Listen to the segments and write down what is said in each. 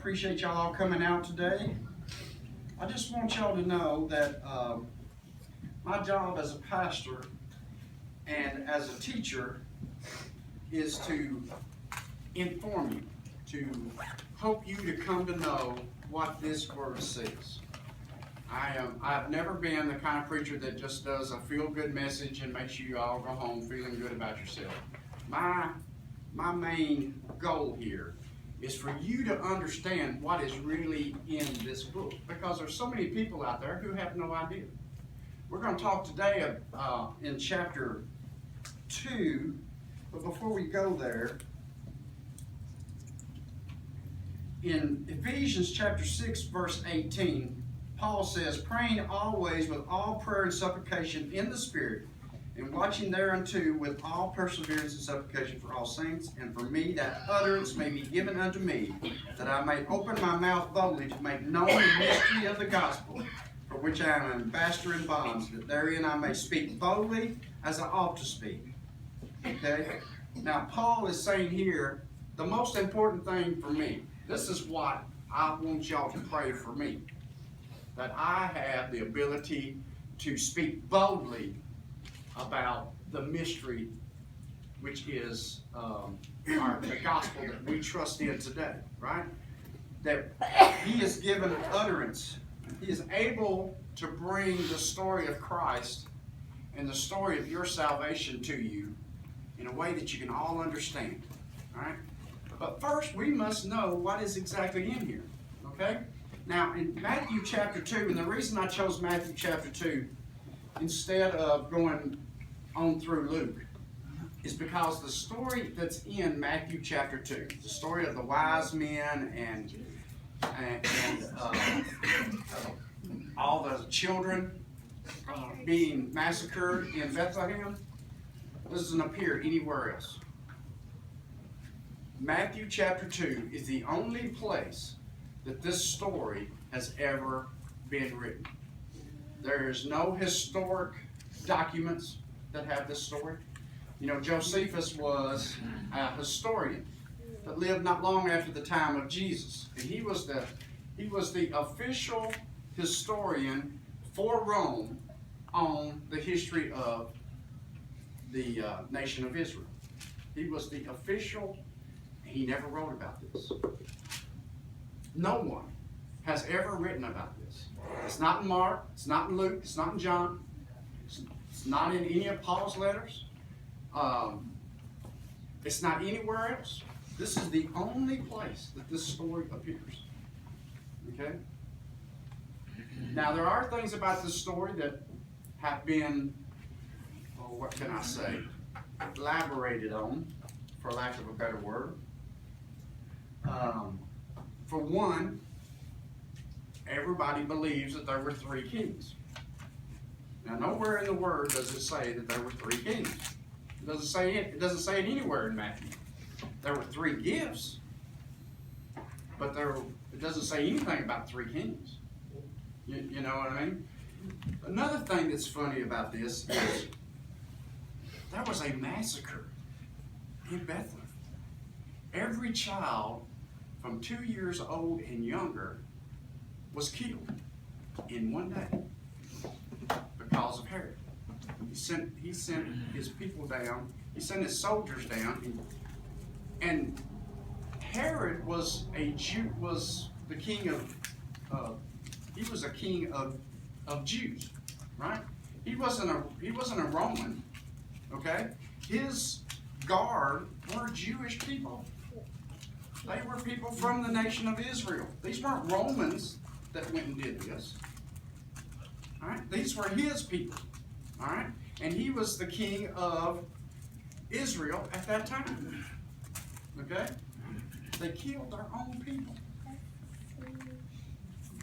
appreciate y'all all coming out today. I just want y'all to know that my job as a pastor and as a teacher is to inform you, to help you to come to know what this word says. I've never been the kind of preacher that just does a feel-good message and makes you all go home feeling good about yourself. My main goal here is for you to understand what is really in this book, because there's so many people out there who have no idea. We're going to talk today in chapter 2, but before we go there, in Ephesians chapter 6, verse 18, Paul says, praying always with all prayer and supplication in the Spirit, and watching thereunto with all perseverance and supplication for all saints, and for me, that utterance may be given unto me, that I may open my mouth boldly to make known the mystery of the gospel, for which I am an ambassador in bonds, that therein I may speak boldly as I ought to speak. Okay? Now, Paul is saying here, the most important thing for me, this is what I want y'all to pray for me, that I have the ability to speak boldly about the mystery, which is the gospel that we trust in today, right? That he is given utterance. He is able to bring the story of Christ and the story of your salvation to you in a way that you can all understand, all right? But first, we must know what is exactly in here, okay? Now, in Matthew chapter 2, and the reason I chose Matthew chapter 2 instead of going on through Luke is because the story that's in Matthew chapter 2, the story of the wise men and all the children being massacred in Bethlehem, doesn't appear anywhere else. Matthew chapter 2 is the only place that this story has ever been written. There is no historic documents that have this story. You know, Josephus was a historian that lived not long after the time of Jesus, and he was the official historian for Rome on the history of the nation of Israel. He was the official. He never wrote about this. No one has ever written about this. It's not in Mark, it's not in Luke, it's not in John, it's not in any of Paul's letters. It's not anywhere else. This is the only place that this story appears. Okay? Now, there are things about this story that have been, what can I say, elaborated on, for lack of a better word. For one, everybody believes that there were 3 kings. Now, nowhere in the Word does it say that there were 3 kings. It doesn't say it anywhere in Matthew. There were 3 gifts, but it doesn't say anything about 3 kings. You know what I mean? Another thing that's funny about this is there was a massacre in Bethlehem. Every child from 2 years old and younger was killed in one day because of Herod. He sent his people down. He sent his soldiers down, and Herod was a Jew. Was the king of he was a king of Jews, right? He wasn't a Roman. Okay, his guard were Jewish people. They were people from the nation of Israel. These weren't Romans that went and did this. All right? These were his people. All right? And he was the king of Israel at that time. Okay? They killed their own people.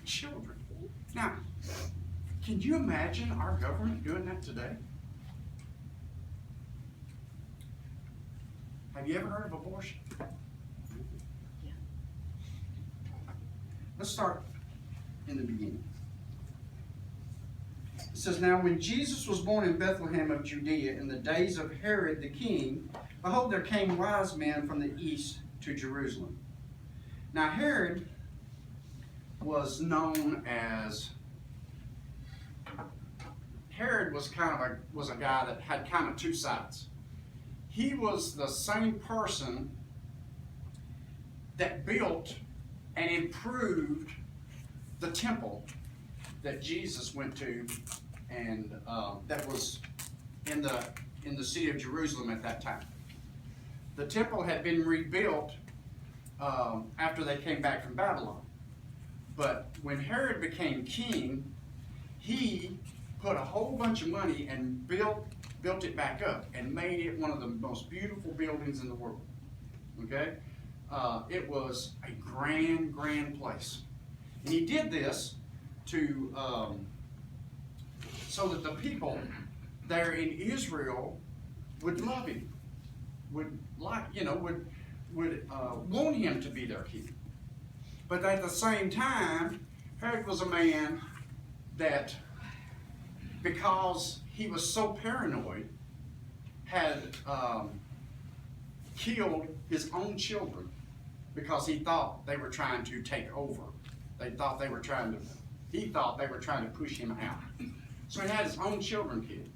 Children. Now, can you imagine our government doing that today? Have you ever heard of abortion? Let's start in the beginning. It says, now when Jesus was born in Bethlehem of Judea in the days of Herod the king, behold, there came wise men from the east to Jerusalem. Now Herod was known as, Herod was a guy that had kind of two sides. He was the same person that built and improved the temple that Jesus went to, and that was in the city of Jerusalem at that time. The temple had been rebuilt after they came back from Babylon. But when Herod became king, he put a whole bunch of money and built it back up and made it one of the most beautiful buildings in the world. Okay? It was a grand place. And he did this to so that the people there in Israel would love him, would want him to be their king. But at the same time, Herod was a man that, because he was so paranoid, had killed his own children because he thought they were trying to take over. He thought they were trying to push him out. So he had his own children killed.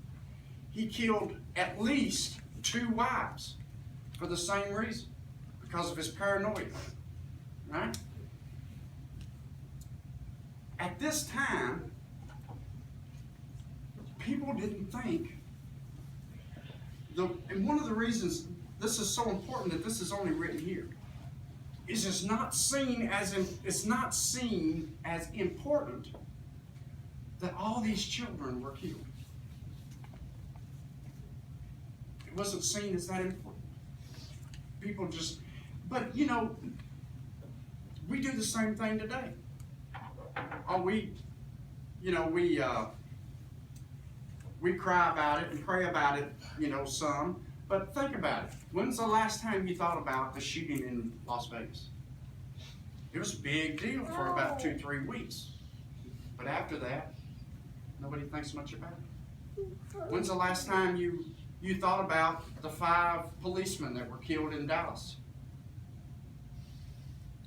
He killed at least 2 wives for the same reason, because of his paranoia. Right? At this time, people didn't think, and one of the reasons this is so important that this is only written here, is it's not seen as important that all these children were killed. It wasn't seen as that important. People just, but we do the same thing today. We cry about it and pray about it, some. But think about it. When's the last time you thought about the shooting in Las Vegas? It was a big deal for about 2-3 weeks. But after that, nobody thinks much about it. When's the last time you thought about the 5 policemen that were killed in Dallas?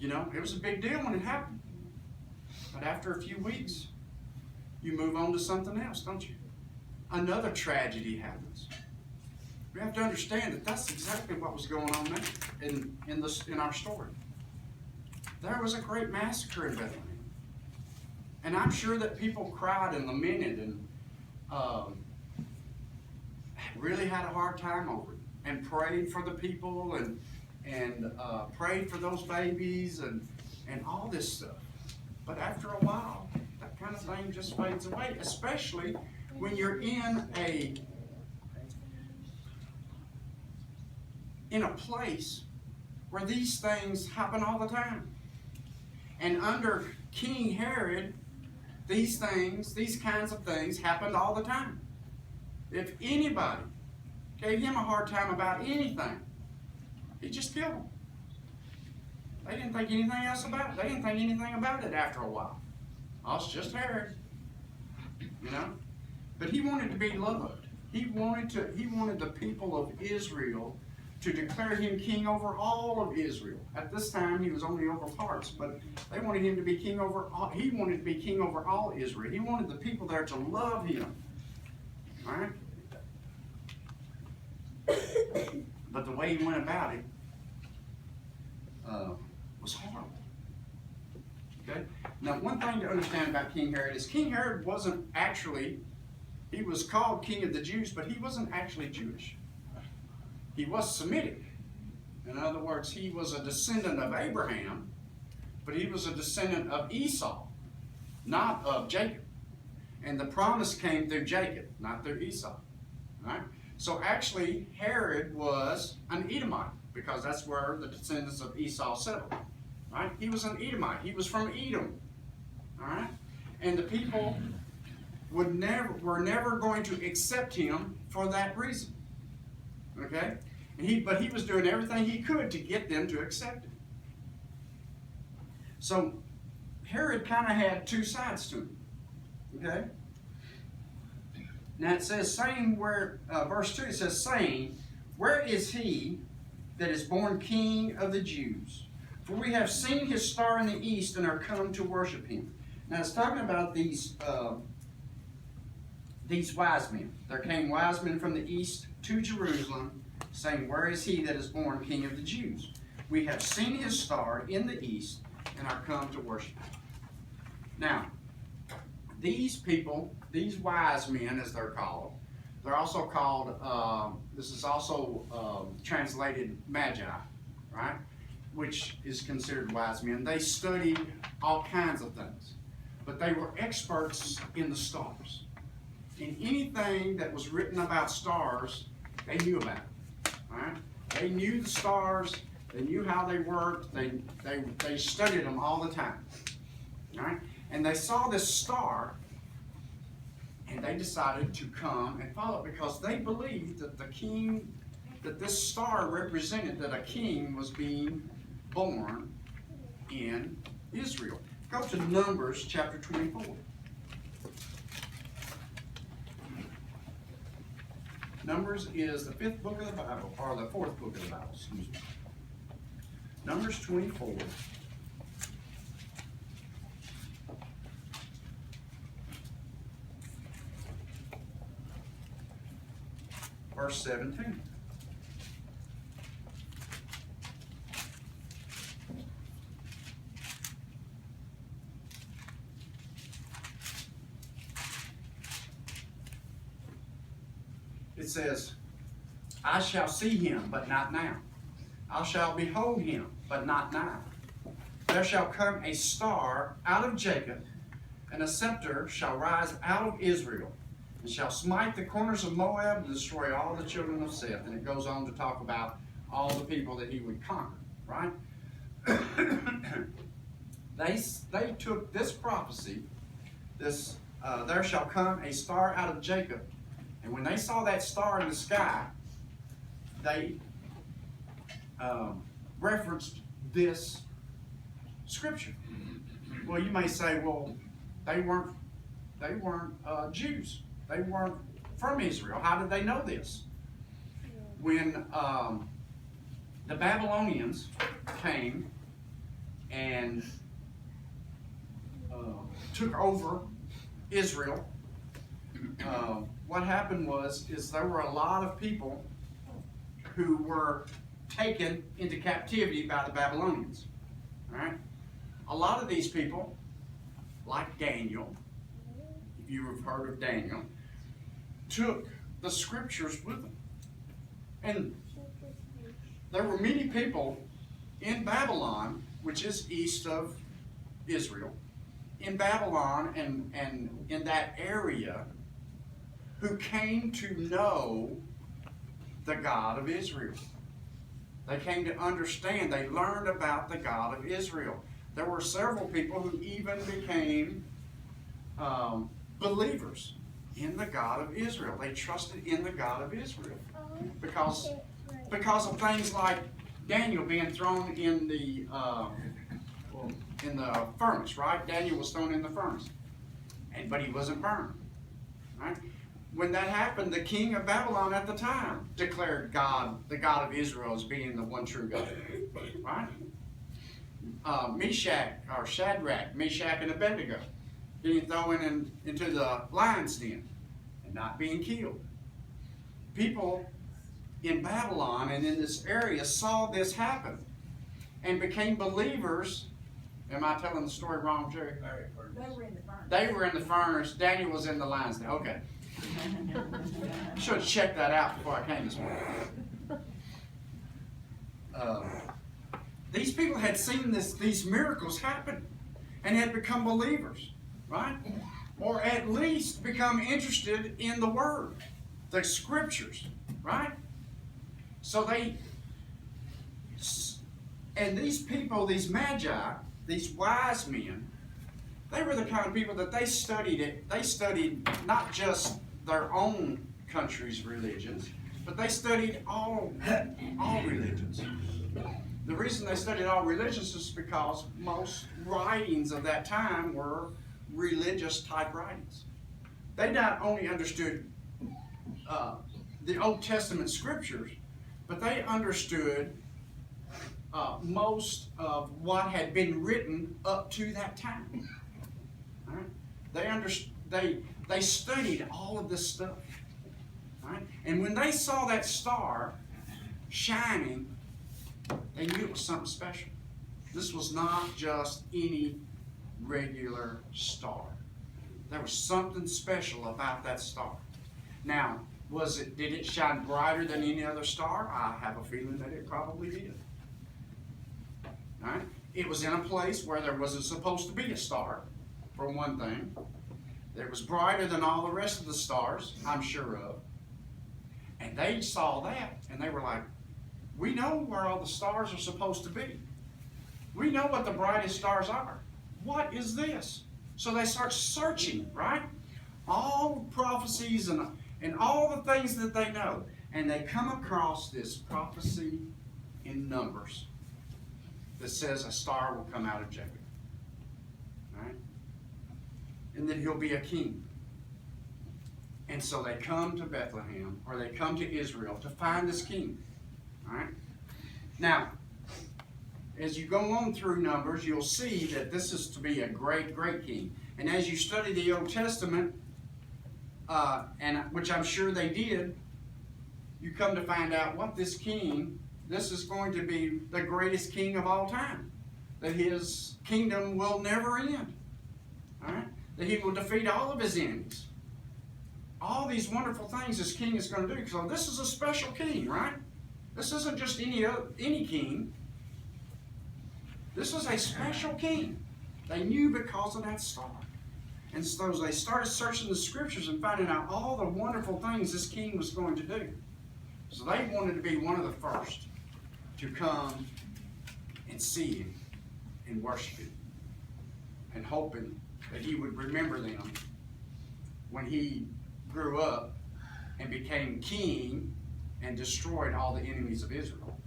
It was a big deal when it happened. But after a few weeks, you move on to something else, don't you? Another tragedy happens. We have to understand that that's exactly what was going on there in our story. There was a great massacre in Bethlehem. And I'm sure that people cried and lamented and really had a hard time over it, and prayed for the people and prayed for those babies and all this stuff. But after a while, that kind of thing just fades away, especially when you're in a place where these things happen all the time. And under King Herod, these kinds of things happened all the time. If anybody gave him a hard time about anything, he just killed them. They didn't think anything else about it. They didn't think anything about it after a while. Oh, it's just Herod. But he wanted to be loved. He wanted the people of Israel to declare him king over all of Israel. At this time, he was only over parts, but they wanted him to be king over all. He wanted to be king over all Israel. He wanted the people there to love him. All right? But the way he went about it was horrible. Okay? Now, one thing to understand about King Herod is King Herod wasn't actually, he was called King of the Jews, but he wasn't actually Jewish. He was Semitic. In other words, he was a descendant of Abraham, but he was a descendant of Esau, not of Jacob. And the promise came through Jacob, not through Esau. Right? So actually, Herod was an Edomite, because that's where the descendants of Esau settled. Right? He was an Edomite. He was from Edom. All right? And the people were never going to accept him for that reason. Okay? But he was doing everything he could to get them to accept him. So Herod kind of had 2 sides to him. Okay? Now it says, verse 2, it says, saying, where is he that is born King of the Jews? For we have seen his star in the east and are come to worship him. Now it's talking about these wise men. There came wise men from the east to Jerusalem, saying, Where is he that is born King of the Jews? We have seen his star in the east and are come to worship him. Now, these people, these wise men as they're called, they're also called, this is also translated magi, right? Which is considered wise men. They studied all kinds of things, but they were experts in the stars. In anything that was written about stars, they knew about it, right? They knew the stars, they knew how they worked, they studied them all the time, right? And they saw this star, and they decided to come and follow it because they believed that the king, that this star represented that a king was being born in Israel. Go to Numbers chapter 24. Numbers is the 5th book of the Bible, or the 4th book of the Bible, excuse me. Numbers 24. Verse 17. It says, I shall see him, but not now. I shall behold him, but not now. There shall come a star out of Jacob, and a scepter shall rise out of Israel, and shall smite the corners of Moab and destroy all the children of Seth. And it goes on to talk about all the people that he would conquer, right? They took this prophecy, this there shall come a star out of Jacob, and when they saw that star in the sky, they referenced this scripture. Well, you may say, well, they weren't Jews. They weren't from Israel. How did they know this? When the Babylonians came and took over Israel, what happened is there were a lot of people who were taken into captivity by the Babylonians. All right? A lot of these people, like Daniel, if you have heard of Daniel, took the scriptures with them. And there were many people in Babylon, which is east of Israel, in Babylon and in that area, who came to know the God of Israel. They came to understand. They learned about the God of Israel. There were several people who even became believers in the God of Israel. They trusted in the God of Israel because of things like Daniel being thrown in the furnace, right? Daniel was thrown in the furnace, but he wasn't burned, right? When that happened, the king of Babylon at the time declared God, the God of Israel, as being the one true God, right? Shadrach, Meshach, and Abednego being thrown into the lion's den and not being killed. People in Babylon and in this area saw this happen and became believers. Am I telling the story wrong, Jerry? They were in the furnace. They were in the furnace. Daniel was in the lion's den. Okay. Should have checked that out before I came this morning. These people had seen these miracles happen and had become believers, right? Or at least become interested in the Word, the Scriptures, right? So these people, these magi, these wise men, they were the kind of people that they studied it. They studied not just their own country's religions, but they studied all religions. The reason they studied all religions is because most writings of that time were religious type writings. They not only understood the Old Testament scriptures, but they understood most of what had been written up to that time. All right? They studied all of this stuff. All right? And when they saw that star shining, they knew it was something special. This was not just any regular star. There was something special about that star. Now, did it shine brighter than any other star? I have a feeling that it probably did. All right? It was in a place where there wasn't supposed to be a star, for one thing. It was brighter than all the rest of the stars, I'm sure of. And they saw that, and they were like, we know where all the stars are supposed to be. We know what the brightest stars are. What is this? So they start searching, right? All the prophecies and all the things that they know. And they come across this prophecy in Numbers that says a star will come out of Jacob. Right? And that he'll be a king. And so they come to Bethlehem, or they come to Israel to find this king. All right? Now, as you go on through Numbers, you'll see that this is to be a great, great king. And as you study the Old Testament, which I'm sure they did, you come to find out what this king, this is going to be the greatest king of all time. That his kingdom will never end. All right? That he will defeat all of his enemies. All these wonderful things this king is going to do. So this is a special king, right? This isn't just any king. This is a special king. They knew because of that star. And so they started searching the scriptures and finding out all the wonderful things this king was going to do. So they wanted to be one of the first to come and see him and worship him. And hoping that he would remember them when he grew up and became king and destroyed all the enemies of Israel.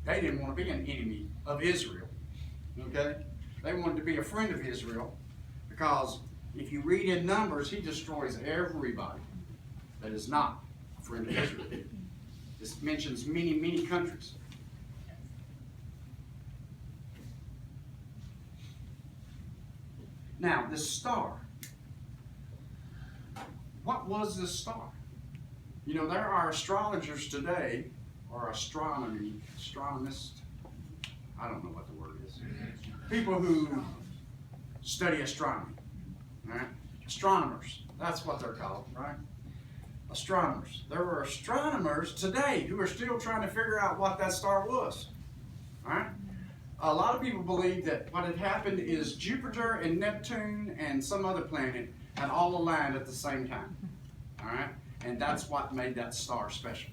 They didn't want to be an enemy of Israel. Okay? They wanted to be a friend of Israel, because if you read in Numbers, he destroys everybody that is not a friend of Israel. This mentions many, many countries. Now, this star. What was this star? You know, there are astrologers today, or astronomists, I don't know what the word is. People who study astronomy, right? Astronomers, that's what they're called, right? Astronomers. There are astronomers today who are still trying to figure out what that star was, right? A lot of people believe that what had happened is Jupiter and Neptune and some other planet had all aligned at the same time, all right? And that's what made that star special.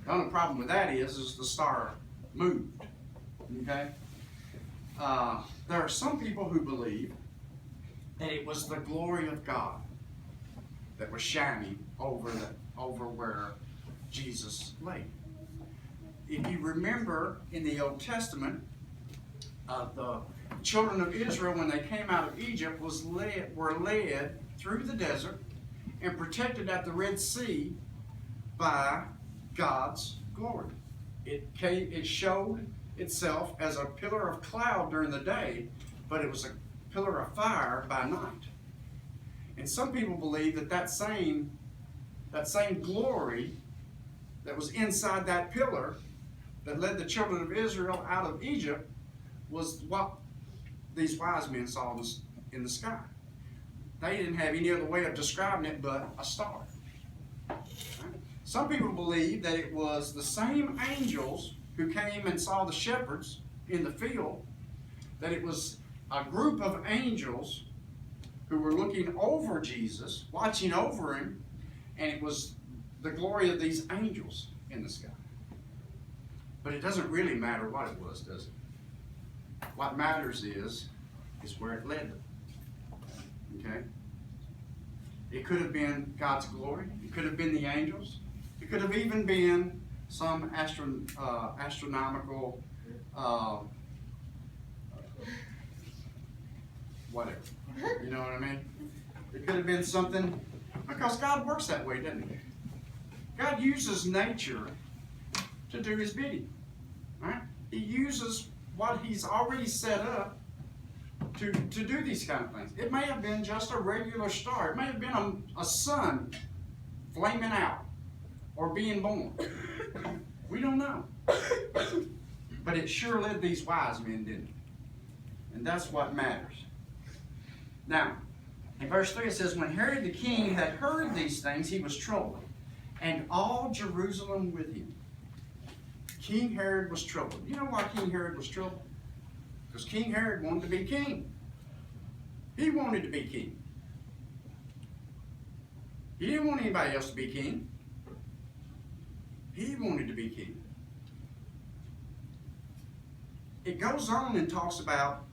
The only problem with that is the star moved, okay? There are some people who believe that it was the glory of God that was shining over where Jesus lay. If you remember in the Old Testament, the children of Israel, when they came out of Egypt, were led through the desert and protected at the Red Sea by God's glory. It showed itself as a pillar of cloud during the day, but it was a pillar of fire by night. And some people believe that same glory that was inside that pillar that led the children of Israel out of Egypt was what these wise men saw in the sky. They didn't have any other way of describing it but a star. Some people believe that it was the same angels who came and saw the shepherds in the field, that it was a group of angels who were looking over Jesus, watching over him, and it was the glory of these angels in the sky. But it doesn't really matter what it was, does it? What matters is where it led them. Okay? It could have been God's glory. It could have been the angels. It could have even been some astronomical whatever. You know what I mean? It could have been something, because God works that way, doesn't he? God uses nature to do his bidding. Right? He uses what he's already set up to do these kind of things. It may have been just a regular star. It may have been a sun flaming out or being born. We don't know. But it sure led these wise men, didn't it? And that's what matters. Now, in verse 3 it says, when Herod the king had heard these things, he was troubled, and all Jerusalem with him. King Herod was troubled. You know why King Herod was troubled? Because King Herod wanted to be king. He wanted to be king. He didn't want anybody else to be king. He wanted to be king. It goes on and talks about,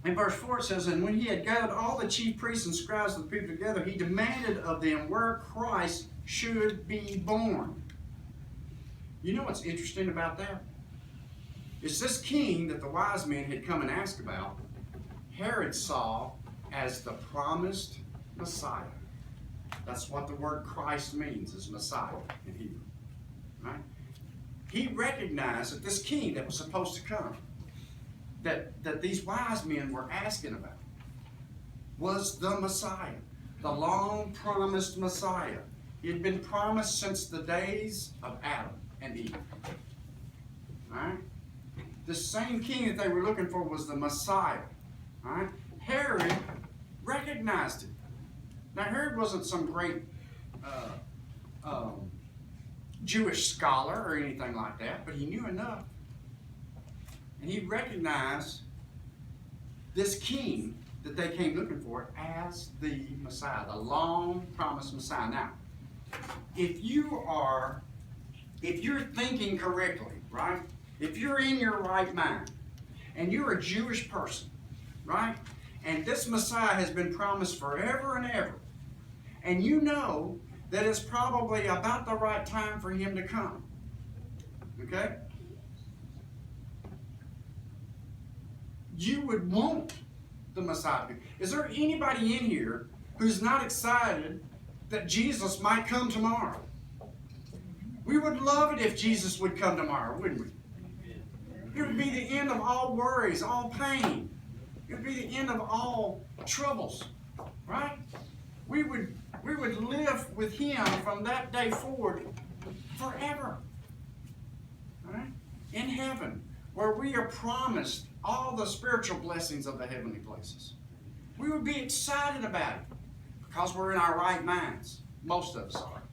in verse 4 it says, and when he had gathered all the chief priests and scribes of the people together, he demanded of them where Christ should be born. You know what's interesting about that? It's this king that the wise men had come and asked about, Herod saw as the promised Messiah. That's what the word Christ means, is Messiah in Hebrew. Right? He recognized that this king that was supposed to come, that these wise men were asking about, was the Messiah, the long-promised Messiah. He had been promised since the days of Adam and Eve. All right? The same king that they were looking for was the Messiah. All right? Herod recognized it. Now, Herod wasn't some great Jewish scholar or anything like that, but he knew enough. And he recognized this king that they came looking for as the Messiah, the long-promised Messiah. Now, if you're thinking correctly, right? If you're in your right mind, and you're a Jewish person, right? And this Messiah has been promised forever and ever, and you know that it's probably about the right time for him to come, okay? You would want the Messiah to be. Is there anybody in here who's not excited that Jesus might come tomorrow? We would love it if Jesus would come tomorrow, wouldn't we? It would be the end of all worries, all pain. It would be the end of all troubles, right? We would live with him from that day forward forever, right? In heaven, where we are promised all the spiritual blessings of the heavenly places. We would be excited about it because we're in our right minds. Most of us are.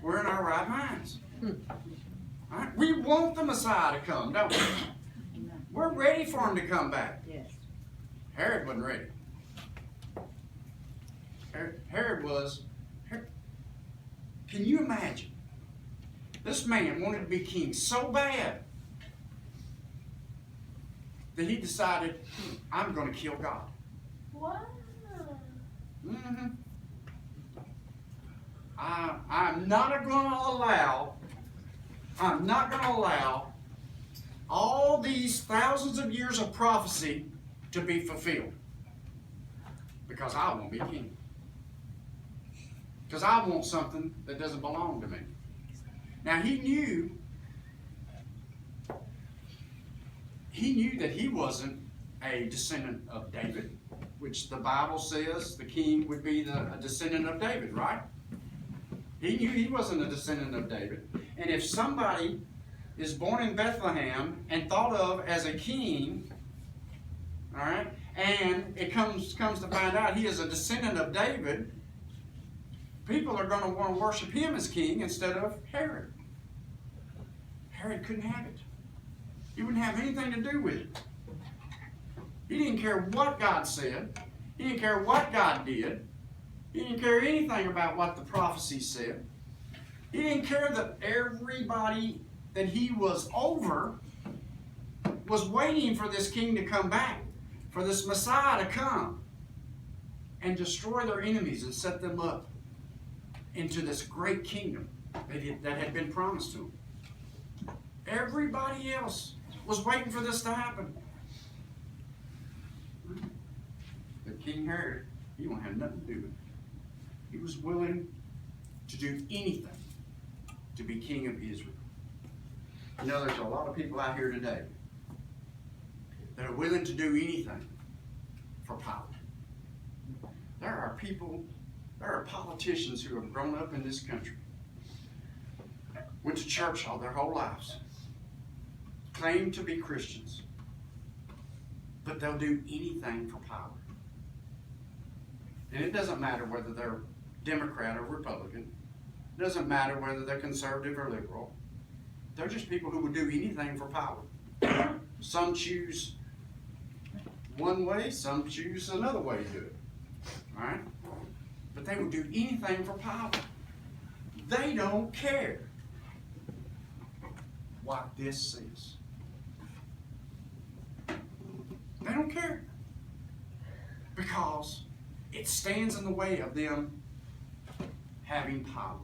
We're in our right minds. Right? We want the Messiah to come, don't we? We're ready for him to come back. Yes. Herod wasn't ready. Herod was. Can you imagine? This man wanted to be king so bad that he decided, I'm going to kill God. Wow. Mm-hmm. I'm not going to allow all these thousands of years of prophecy to be fulfilled. Because I want to be king. Because I want something that doesn't belong to me. Now he knew that he wasn't a descendant of David, which the Bible says the king would be a descendant of David, right? He knew he wasn't a descendant of David. And if somebody is born in Bethlehem and thought of as a king, all right, and it comes to find out he is a descendant of David, people are going to want to worship him as king instead of Herod. Herod couldn't have it. He wouldn't have anything to do with it. He didn't care what God said. He didn't care what God did. He didn't care anything about what the prophecy said. He didn't care that everybody that he was over was waiting for this king to come back, for this Messiah to come and destroy their enemies and set them up into this great kingdom that had been promised to them. Everybody else was waiting for this to happen. But King Herod, he won't have nothing to do with it. He was willing to do anything to be king of Israel. You know, there's a lot of people out here today that are willing to do anything for power. There are politicians who have grown up in this country, went to church all their whole lives, claim to be Christians, but they'll do anything for power. And it doesn't matter whether they're Democrat or Republican. It doesn't matter whether they're conservative or liberal. They're just people who would do anything for power. Some choose one way, some choose another way to do it. All right? But they would do anything for power. They don't care what this says. They don't care. Because it stands in the way of them having power.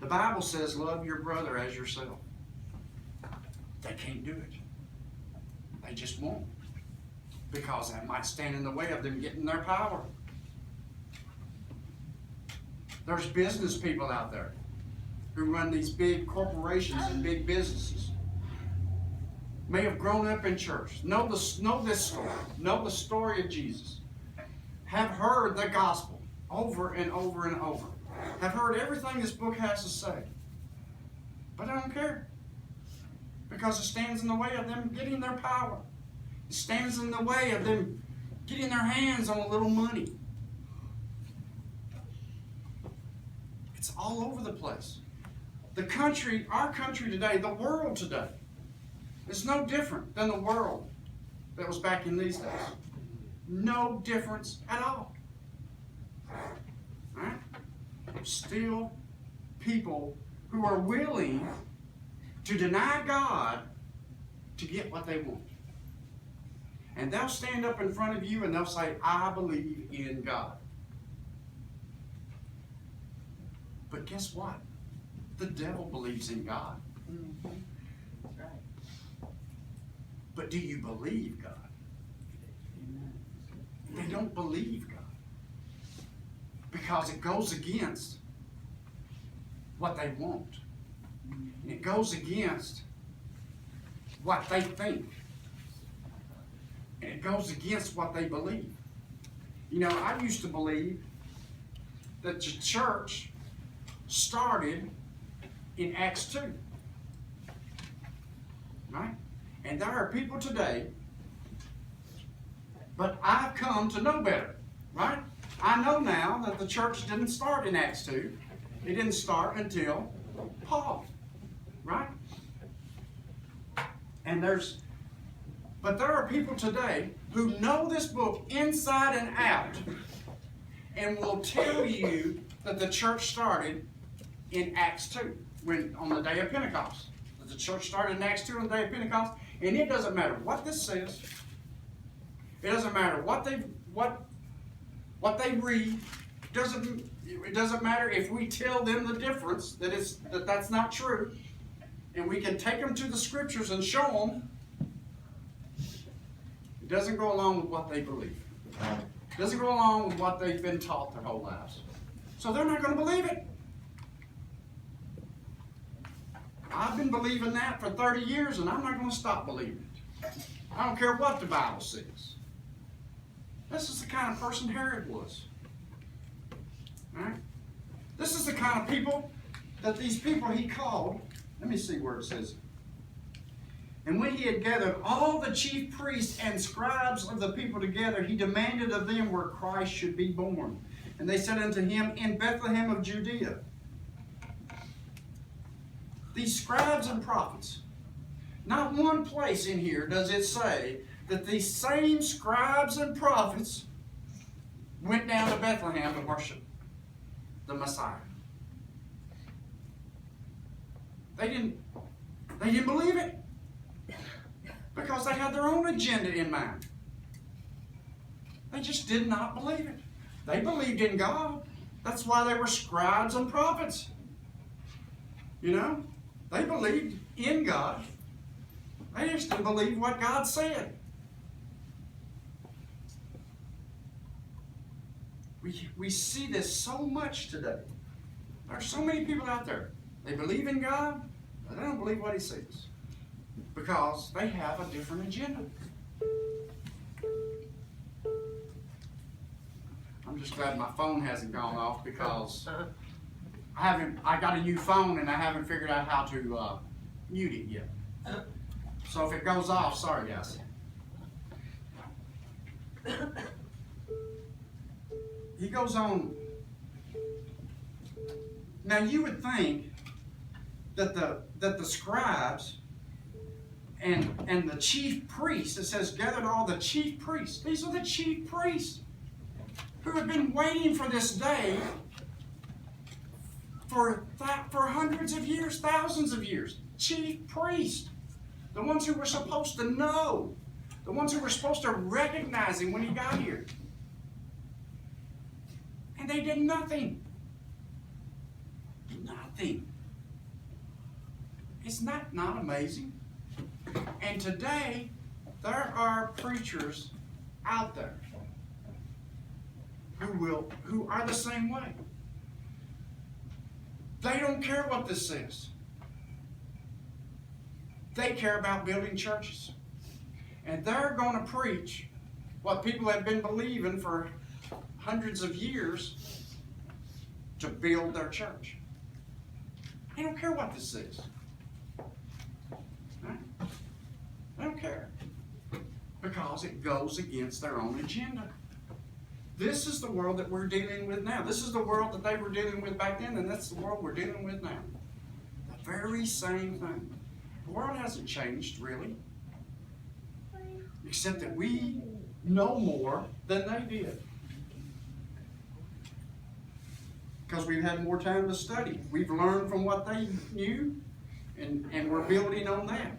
The Bible says, love your brother as yourself. They can't do it. They just won't. Because that might stand in the way of them getting their power. There's business people out there who run these big corporations and big businesses. May have grown up in church, know this story, know the story of Jesus, have heard the gospel over and over and over, have heard everything this book has to say, but I don't care. Because it stands in the way of them getting their power. It stands in the way of them getting their hands on a little money. It's all over the place. The country, our country today, the world today, is no different than the world that was back in these days. No difference at all. Right? Still people who are willing to deny God to get what they want. And they'll stand up in front of you and they'll say, I believe in God. But guess what? The devil believes in God. Mm-hmm. That's right. But do you believe God? Amen. They don't believe God. Because it goes against what they want. And it goes against what they think. And it goes against what they believe. You know, I used to believe that the church started in Acts 2. Right? And there are people today, but I've come to know better. Right? I know now that the church didn't start in Acts 2. It didn't start until Paul. Right? And but there are people today who know this book inside and out and will tell you that the church started in Acts 2, on the day of Pentecost. That the church started in Acts 2 on the day of Pentecost, and it doesn't matter what this says. It doesn't matter what they read. It doesn't matter if we tell them the difference, that that's not true. And we can take them to the scriptures and show them. It doesn't go along with what they believe. It doesn't go along with what they've been taught their whole lives. So they're not going to believe it. I've been believing that for 30 years and I'm not going to stop believing it. I don't care what the Bible says. This is the kind of person Herod was. Right? This is the kind of people that these people he called. Let me see where it says. And when he had gathered all the chief priests and scribes of the people together, he demanded of them where Christ should be born. And they said unto him, in Bethlehem of Judea. These scribes and prophets, not one place in here does it say that these same scribes and prophets went down to Bethlehem to worship the Messiah. They didn't believe it because they had their own agenda in mind. They just did not believe it. They believed in God. That's why they were scribes and prophets. You know, they believed in God. They just didn't believe what God said. We see this so much today. There are so many people out there. They believe in God, but they don't believe what He says. because they have a different agenda. I'm just glad my phone hasn't gone off because I got a new phone and I haven't figured out how to mute it yet. So if it goes off, sorry guys. He goes on. Now you would think that the scribes and the chief priests, it says gathered all the chief priests. These are the chief priests who have been waiting for this day for hundreds of years, thousands of years. Chief priests, the ones who were supposed to know, the ones who were supposed to recognize him when he got here. And they did nothing. Nothing. Is that not amazing? And today, there are preachers out there who are the same way. They don't care what this says. They care about building churches. And they're going to preach what people have been believing for hundreds of years to build their church. They don't care what this says. Right? They don't care. Because it goes against their own agenda. This is the world that we're dealing with now. This is the world that they were dealing with back then, and that's the world we're dealing with now. The very same thing. The world hasn't changed, really. Except that we know more than they did. Because we've had more time to study. We've learned from what they knew, and we're building on that.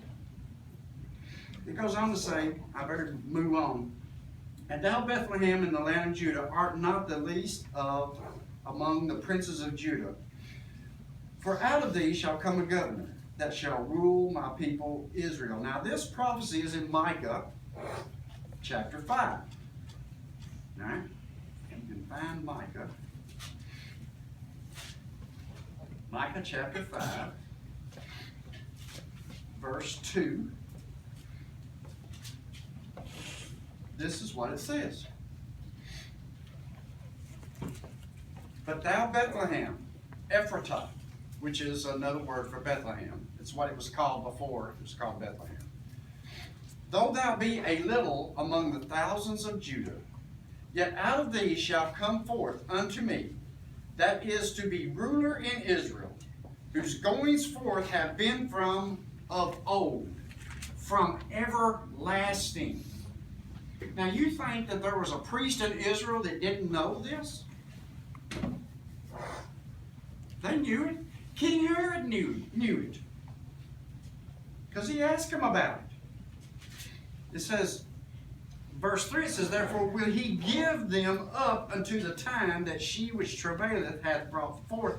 It goes on to say, I better move on. And thou, Bethlehem, in the land of Judah, art not the least of among the princes of Judah. For out of thee shall come a governor that shall rule my people Israel. Now this prophecy is in Micah chapter 5. All right? You can find Micah. Micah chapter 5, verse 2. This is what it says. But thou, Bethlehem, Ephratah, which is another word for Bethlehem. It's what it was called before. It was called Bethlehem. Though thou be a little among the thousands of Judah, yet out of thee shall come forth unto me, that is to be ruler in Israel, whose goings forth have been from of old, from everlasting. Now you think that there was a priest in Israel that didn't know this? They knew it. King Herod knew it. Because he asked him about it. It says, verse 3, it says, therefore will he give them up unto the time that she which travaileth hath brought forth.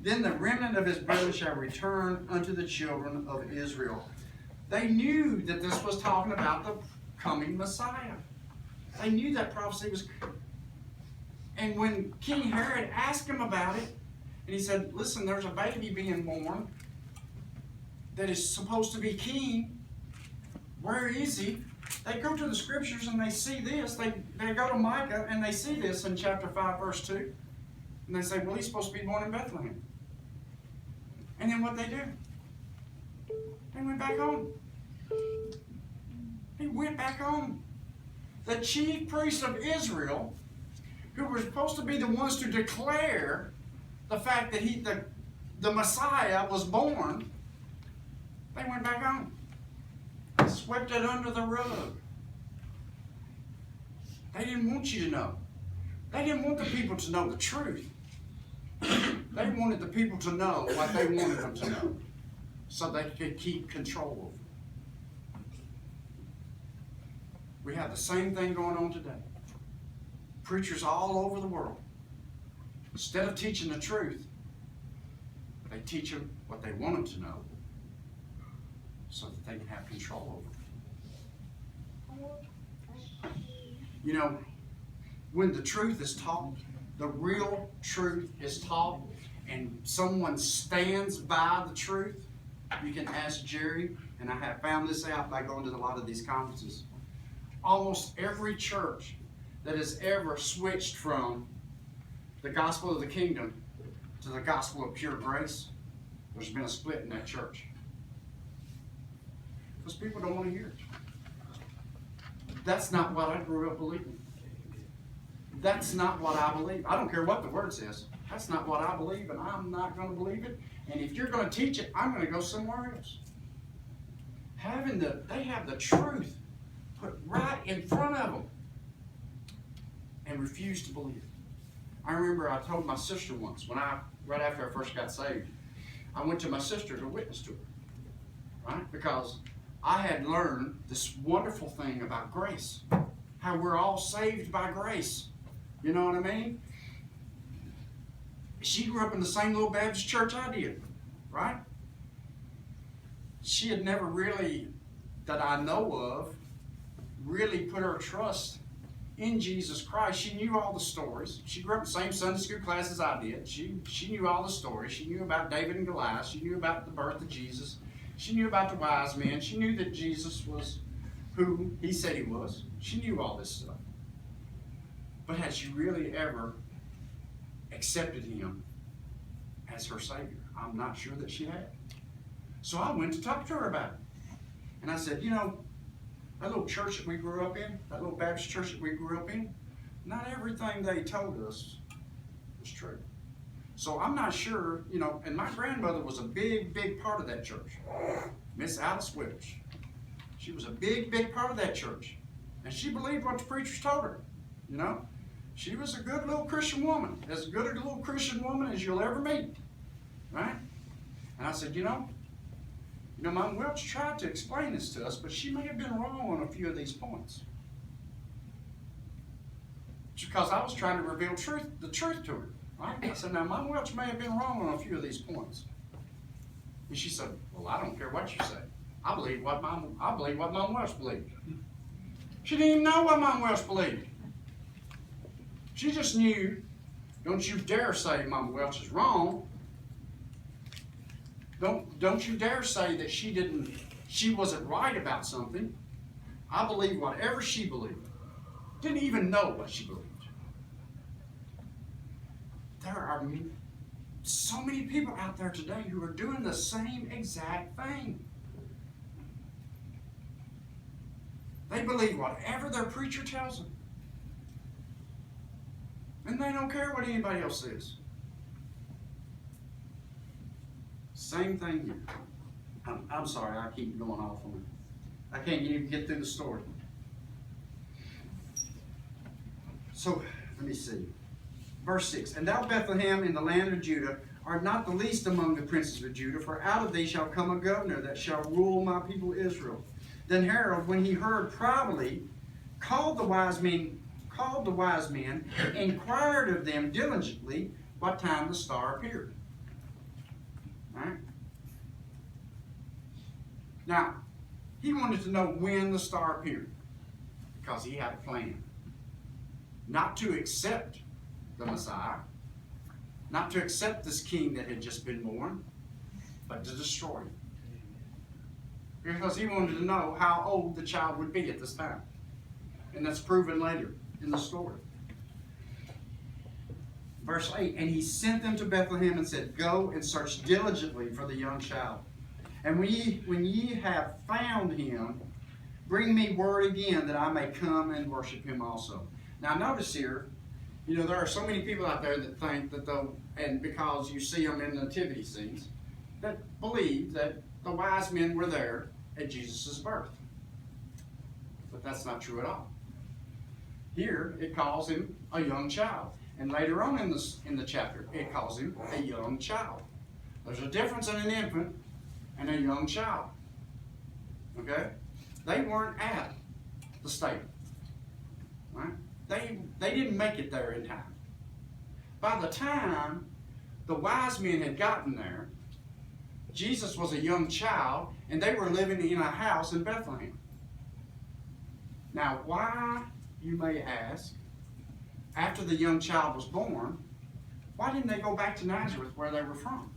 Then the remnant of his brothers shall return unto the children of Israel. They knew that this was talking about the coming Messiah. They knew that prophecy was. And when King Herod asked him about it, and he said, listen, there's a baby being born that is supposed to be king. Where is he? They go to the scriptures and they see this. They go to Micah and they see this in chapter 5, verse 2. And they say, well, he's supposed to be born in Bethlehem. And then what they do? They went back home. They went back home. The chief priests of Israel, who were supposed to be the ones to declare the fact that the Messiah was born, they went back home. They swept it under the rug. They didn't want you to know. They didn't want the people to know the truth. They wanted the people to know what they wanted them to know, so they could keep control of it. We have the same thing going on today. Preachers all over the world, instead of teaching the truth, they teach them what they want them to know so that they can have control over it. You know, when the truth is taught, the real truth is taught, and someone stands by the truth, you can ask Jerry and I have found this out by going to a lot of these conferences, almost every church that has ever switched from the gospel of the kingdom to the gospel of pure grace, there's been a split in that church. Because people don't want to hear it. That's not what I grew up believing. That's not what I believe. I don't care what the word says. That's not what I believe, and I'm not going to believe it. And if you're going to teach it, I'm going to go somewhere else. They have the truth put right in front of them and refuse to believe it. I remember I told my sister once, right after I first got saved, I went to my sister to witness to her, right? Because I had learned this wonderful thing about grace, how we're all saved by grace. You know what I mean? She grew up in the same little Baptist church I did, right? She had never really, that I know of, really put her trust in Jesus Christ. She knew all the stories. She grew up in the same Sunday school class as I did. She knew all the stories. She knew about David and Goliath. She knew about the birth of Jesus. She knew about the wise men. She knew that Jesus was who he said he was. She knew all this stuff. But had she really ever accepted him as her Savior? I'm not sure that she had. So I went to talk to her about it. And I said, that little church that we grew up in, that little Baptist church that we grew up in, not everything they told us was true. So I'm not sure, and my grandmother was a big, big part of that church. Miss Alice Withers. She was a big, big part of that church. And she believed what the preachers told her, She was a good little Christian woman, as good a little Christian woman as you'll ever meet, right? And I said, Mom Welch tried to explain this to us, but she may have been wrong on a few of these points. Because I was trying to reveal the truth to her. Right? I said, now Mom Welch may have been wrong on a few of these points. And she said, well, I don't care what you say. I believe what Mom Welch believed. She didn't even know what Mom Welch believed. She just knew, don't you dare say Mom Welch is wrong. Don't you dare say that she wasn't right about something. I believe whatever she believed. Didn't even know what she believed. There are so many people out there today who are doing the same exact thing. They believe whatever their preacher tells them. And they don't care what anybody else says. Same thing here. I'm sorry, I keep going off on it. I can't even get through the story. So, let me see. Verse 6, And thou, Bethlehem, in the land of Judah, art not the least among the princes of Judah, for out of thee shall come a governor that shall rule my people Israel. Then Herod, when he heard privately, called the wise men, inquired of them diligently what time the star appeared. Right? Now, he wanted to know when the star appeared, because he had a plan. Not to accept the Messiah, not to accept this king that had just been born, but to destroy him. Because he wanted to know how old the child would be at this time. And that's proven later in the story. Verse 8, And he sent them to Bethlehem and said, Go and search diligently for the young child. And when ye have found him, bring me word again that I may come and worship him also. Now notice here, there are so many people out there that think that and because you see them in the nativity scenes, that believe that the wise men were there at Jesus' birth. But that's not true at all. Here, it calls him a young child. And later on in the chapter, it calls him a young child. There's a difference in an infant and a young child. Okay? They weren't at the stable. Right? They didn't make it there in time. By the time the wise men had gotten there, Jesus was a young child, and they were living in a house in Bethlehem. Now, why, you may ask, after the young child was born, why didn't they go back to Nazareth where they were from?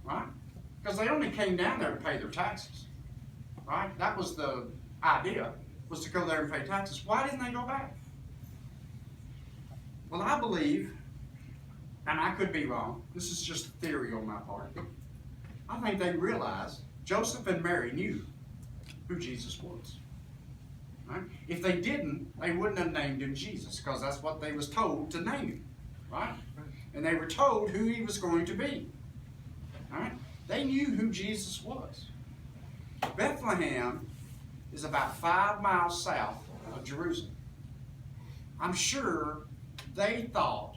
Right? Because they only came down there to pay their taxes. right? That was the idea, was to go there and pay taxes. Why didn't they go back? Well, I believe, and I could be wrong, this is just theory on my part, I think they realized Joseph and Mary knew who Jesus was. Right? If they didn't, they wouldn't have named him Jesus, because that's what they was told to name him. Right? And they were told who he was going to be. Right? They knew who Jesus was. Bethlehem is about 5 miles south of Jerusalem. I'm sure they thought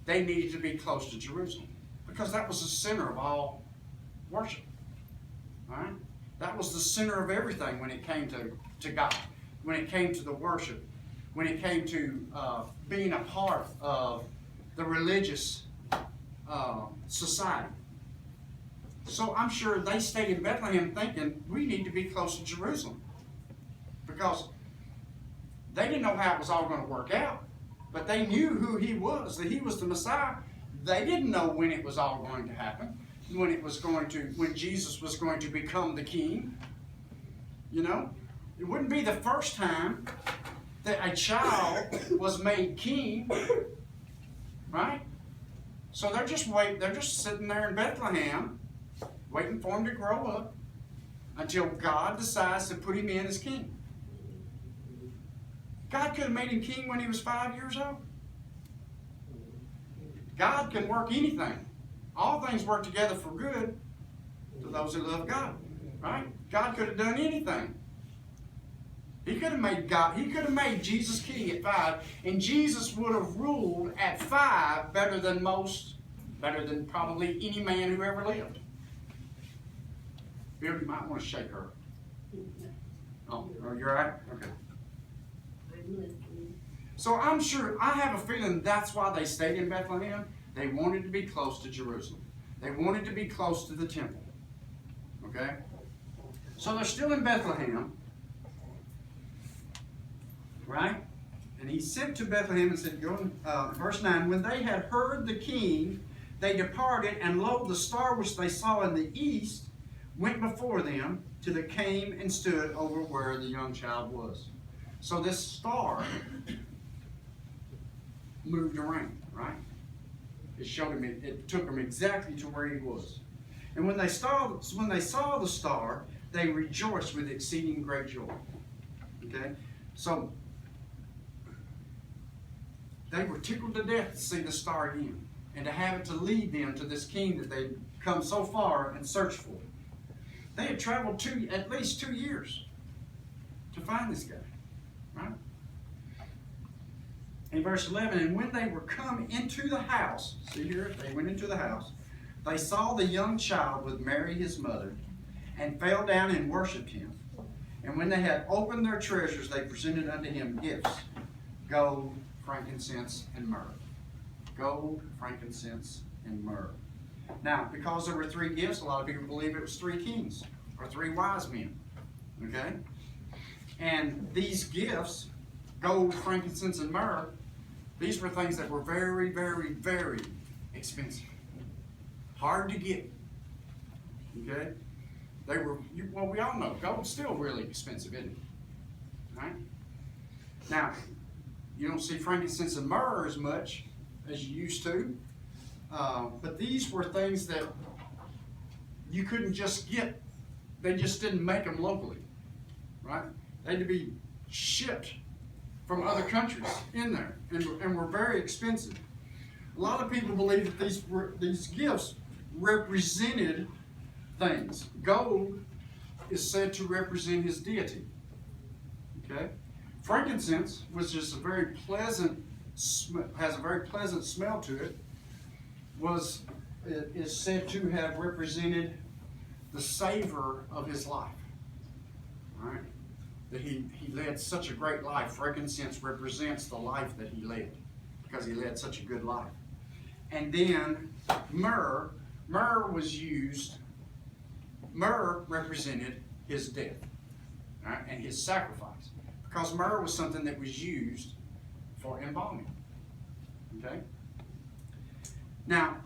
they needed to be close to Jerusalem, because that was the center of all worship. Right? That was the center of everything when it came to God, when it came to the worship, when it came to being a part of the religious society. So I'm sure they stayed in Bethlehem thinking, we need to be close to Jerusalem, because they didn't know how it was all going to work out, but they knew who he was, that he was the Messiah. They didn't know when it was all going to happen, when Jesus was going to become the king. You know, it wouldn't be the first time that a child was made king, right? So they're just sitting there in Bethlehem, waiting for him to grow up until God decides to put him in as king. God could have made him king when he was 5 years old. God can work anything. All things work together for good to those who love God. Right? God could have done anything. He could have made Jesus king at 5, and Jesus would have ruled at 5 better than probably any man who ever lived. Bill, you might want to shake her. Oh, you're all right? Okay. So I'm sure, I have a feeling that's why they stayed in Bethlehem. They wanted to be close to Jerusalem. They wanted to be close to the temple. Okay? So they're still in Bethlehem. Right? And he sent to Bethlehem and said, verse 9, when they had heard the king, they departed, and lo, the star which they saw in the east went before them till it came and stood over where the young child was. So this star moved around, right? It showed him, it took him exactly to where he was. And when they saw the star, they rejoiced with exceeding great joy. Okay? So they were tickled to death to see the star again, and to have it to lead them to this king that they'd come so far and searched for. They had traveled at least 2 years to find this guy. Right? In verse 11, and when they were come into the house, see here, they went into the house, they saw the young child with Mary his mother, and fell down and worshipped him. And when they had opened their treasures, they presented unto him gifts, gold, frankincense, and myrrh. Gold, frankincense, and myrrh. Now, because there were 3 gifts, a lot of people believe it was 3 kings, or 3 wise men. Okay? And these gifts, gold, frankincense, and myrrh, these were things that were very, very, very expensive. Hard to get. Okay? They were, well, we all know, gold's still really expensive, isn't it? Right? Now, you don't see frankincense and myrrh as much as you used to, but these were things that you couldn't just get. They just didn't make them locally, right? They had to be shipped from other countries in there, and were very expensive. A lot of people believe that these gifts represented things. Gold is said to represent his deity. Okay, frankincense, which is has a very pleasant smell to it, is said to have represented the savor of his life. All right, that he led such a great life. Frankincense represents the life that he led, because he led such a good life. And then myrrh was used. Myrrh represented his death, right, and his sacrifice, because myrrh was something that was used for embalming. Okay? Now,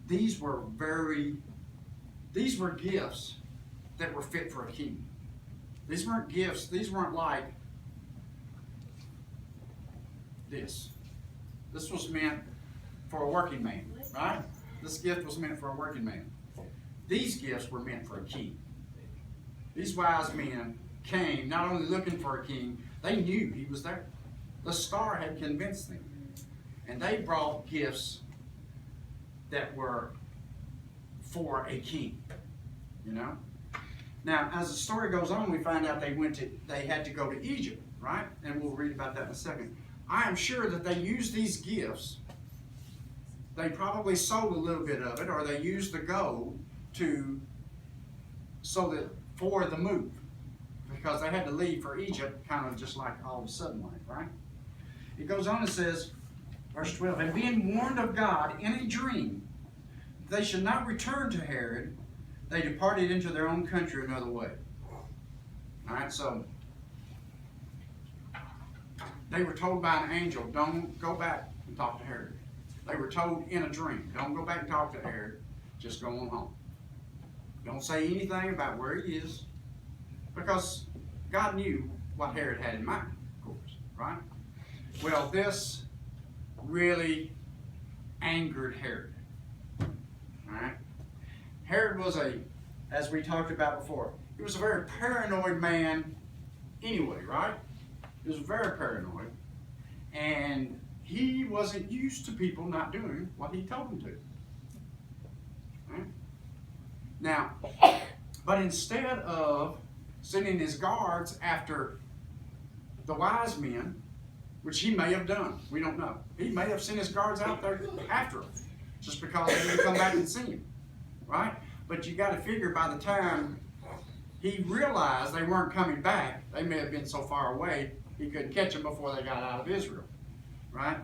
these were very these were gifts that were fit for a king. These weren't gifts, these weren't like this. This was meant for a working man, right? This gift was meant for a working man. These gifts were meant for a king. These wise men came not only looking for a king, they knew he was there. The star had convinced them. And they brought gifts that were for a king, you know? Now, as the story goes on, we find out they had to go to Egypt, right? And we'll read about that in a second. I am sure that they used these gifts. They probably sold a little bit of it, or they used the gold for the move, because they had to leave for Egypt, kind of just like all of a sudden, right? It goes on and says, verse 12, and being warned of God in a dream, they should not return to Herod, they departed into their own country another way. All right, so they were told by an angel, don't go back and talk to Herod. They were told in a dream, don't go back and talk to Herod, just go on home. Don't say anything about where he is, because God knew what Herod had in mind, of course, right? Well, this really angered Herod. All right? Herod was as we talked about before, he was a very paranoid man anyway, right? He was very paranoid. And he wasn't used to people not doing what he told them to. Right? Now, but instead of sending his guards after the wise men, which he may have done, we don't know. He may have sent his guards out there after them, just because they didn't come back and see him, right? But you got to figure by the time he realized they weren't coming back, they may have been so far away, he couldn't catch them before they got out of Israel, right?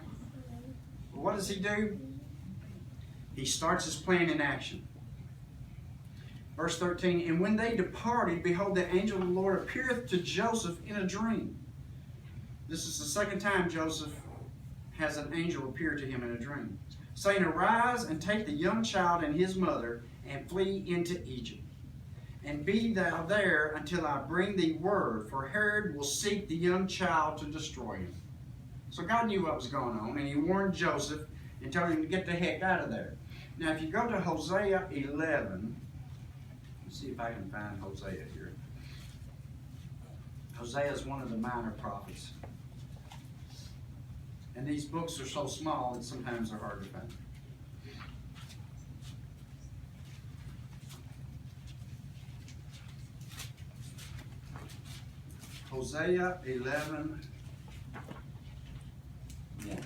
Well, what does he do? He starts his plan in action. Verse 13, and when they departed, behold, the angel of the Lord appeareth to Joseph in a dream. This is the second time Joseph has an angel appear to him in a dream, saying, arise and take the young child and his mother and flee into Egypt. And be thou there until I bring thee word, for Herod will seek the young child to destroy him. So God knew what was going on, and he warned Joseph and told him to get the heck out of there. Now, if you go to Hosea 11, let's see if I can find Hosea here. Hosea is one of the minor prophets. And these books are so small that sometimes they're hard to find. Hosea 11, 1.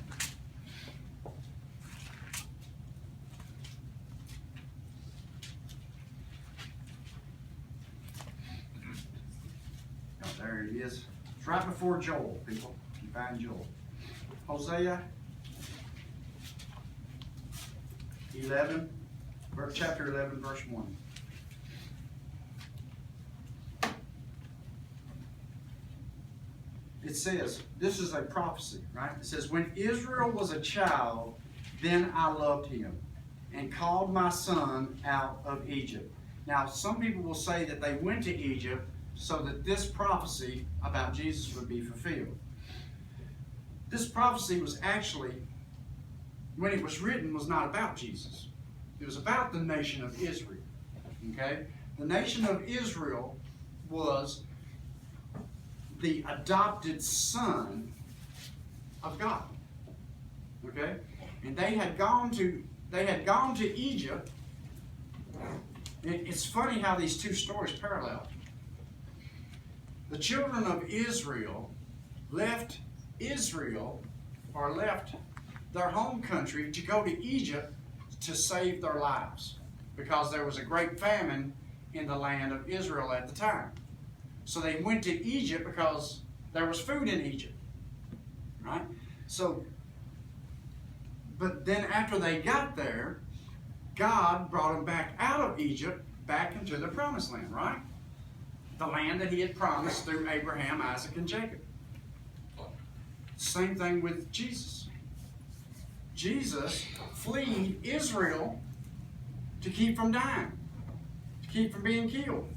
Oh, there it is. It's right before Joel, people. You find Joel. Hosea 11, chapter 11, verse 1. It says, this is a prophecy, right? It says, when Israel was a child, then I loved him and called my son out of Egypt. Now, some people will say that they went to Egypt so that this prophecy about Jesus would be fulfilled. This prophecy was actually, when it was written, was not about Jesus. It was about the nation of Israel. Okay? The nation of Israel was the adopted son of God. Okay? And they had gone to Egypt. It's funny how these two stories parallel. The children of Israel left their home country to go to Egypt to save their lives, because there was a great famine in the land of Israel at the time. So they went to Egypt because there was food in Egypt, right? So, but then after they got there, God brought them back out of Egypt, back into the promised land, right? The land that he had promised through Abraham, Isaac, and Jacob. Same thing with Jesus. Jesus fled Israel to keep from dying, keep from being killed.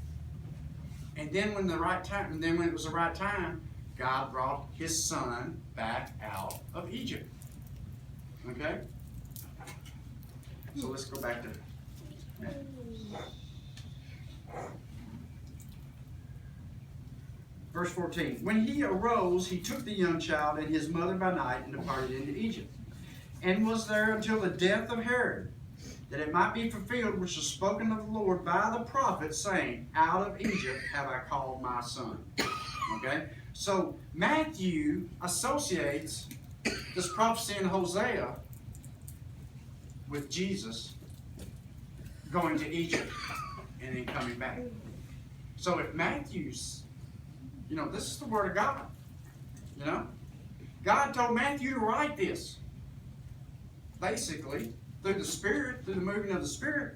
And then when it was the right time, God brought his son back out of Egypt. Okay? So let's go back to verse 14. When he arose, he took the young child and his mother by night and departed into Egypt, and was there until the death of Herod, that it might be fulfilled which was spoken of the Lord by the prophet, saying, out of Egypt have I called my son. Okay? So Matthew associates this prophecy in Hosea with Jesus going to Egypt and then coming back. So if Matthew's, this is the Word of God. God told Matthew to write this. Basically, through the Spirit, through the moving of the Spirit.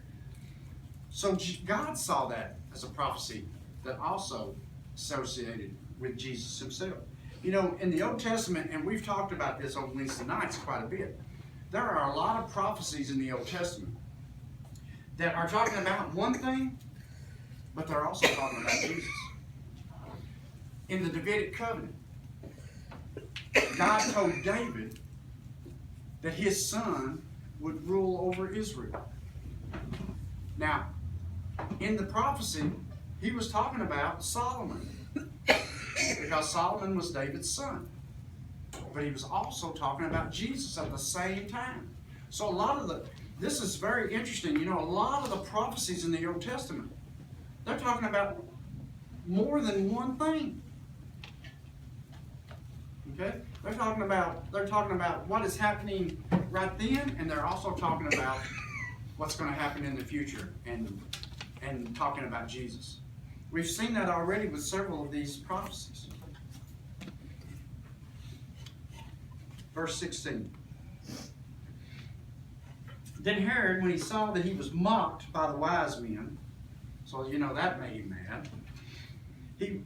So God saw that as a prophecy that also associated with Jesus himself. In the Old Testament, and we've talked about this on Wednesday nights quite a bit, there are a lot of prophecies in the Old Testament that are talking about one thing, but they're also talking about Jesus. In the Davidic covenant, God told David that his son would rule over Israel. Now, in the prophecy, he was talking about Solomon, because Solomon was David's son. But he was also talking about Jesus at the same time. So this is very interesting. A lot of the prophecies in the Old Testament, they're talking about more than one thing. Okay? They're talking about what is happening right then, and they're also talking about what's going to happen in the future, and talking about Jesus. We've seen that already with several of these prophecies. Verse 16. Then Herod, when he saw that he was mocked by the wise men, so that made him mad, he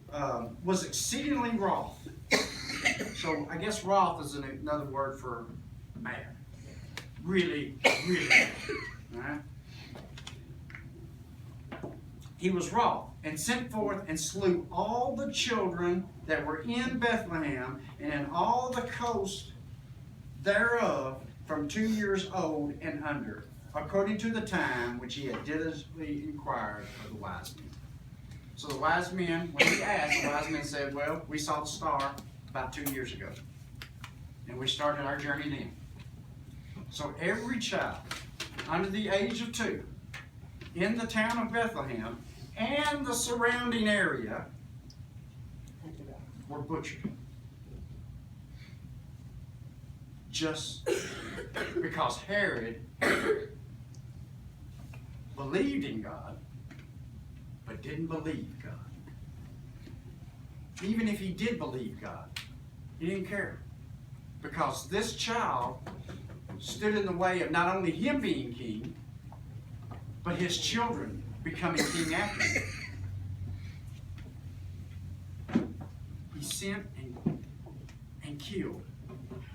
was exceedingly wroth. So I guess wroth is another word for mad. Really, really mad. All right? He was wroth, and sent forth and slew all the children that were in Bethlehem and in all the coast thereof from 2 years old and under, according to the time which he had diligently inquired of the wise men. So the wise men, when he asked, the wise men said, well, we saw the star about 2 years ago, and we started our journey then. So every child under the age of 2 in the town of Bethlehem and the surrounding area were butchered. Just because Herod believed in God, but didn't believe God. Even if he did believe God, he didn't care. Because this child stood in the way of not only him being king, but his children becoming king after him. He sent and killed.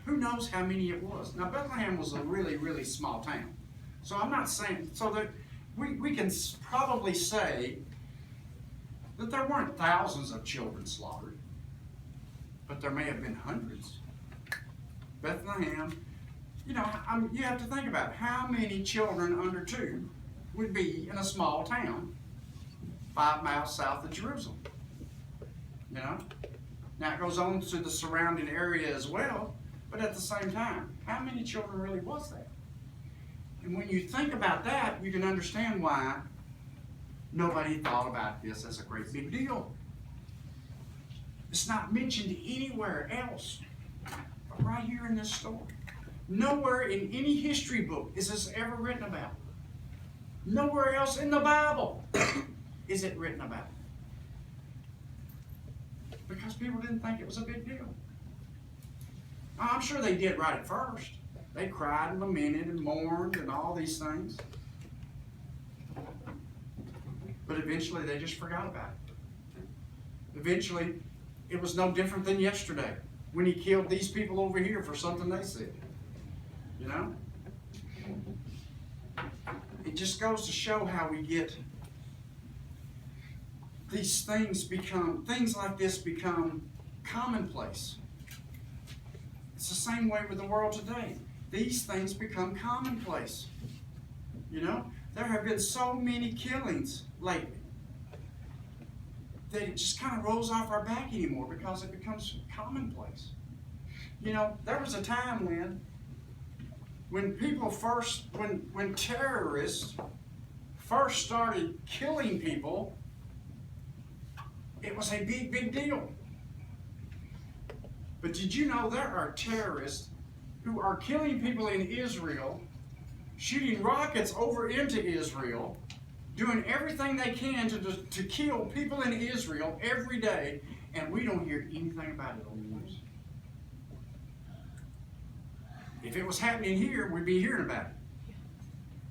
Who knows how many it was? Now, Bethlehem was a really, really small town. So I'm not saying, so that we can probably say that there weren't thousands of children slaughtered, but there may have been hundreds. Bethlehem, you have to think about how many children under 2 would be in a small town 5 miles south of Jerusalem. Now it goes on to the surrounding area as well, but at the same time, how many children really was that? And when you think about that, you can understand why nobody thought about this as a great big deal. It's not mentioned anywhere else but right here in this story. Nowhere in any history book is this ever written about. Nowhere else in the Bible is it written about. Because people didn't think it was a big deal. I'm sure they did right at first. They cried and lamented and mourned and all these things. But eventually they just forgot about it. Eventually, it was no different than yesterday when he killed these people over here for something they said. It just goes to show how we get things like this become commonplace. It's the same way with the world today. These things become commonplace. You know, there have been so many killings lately that it just kind of rolls off our back anymore because it becomes commonplace. You know, there was a time when terrorists first started killing people, it was a big, big deal. But did you know there are terrorists who are killing people in Israel, shooting rockets over into Israel, doing everything they can to kill people in Israel every day, and we don't hear anything about it on the news? If it was happening here, we'd be hearing about it.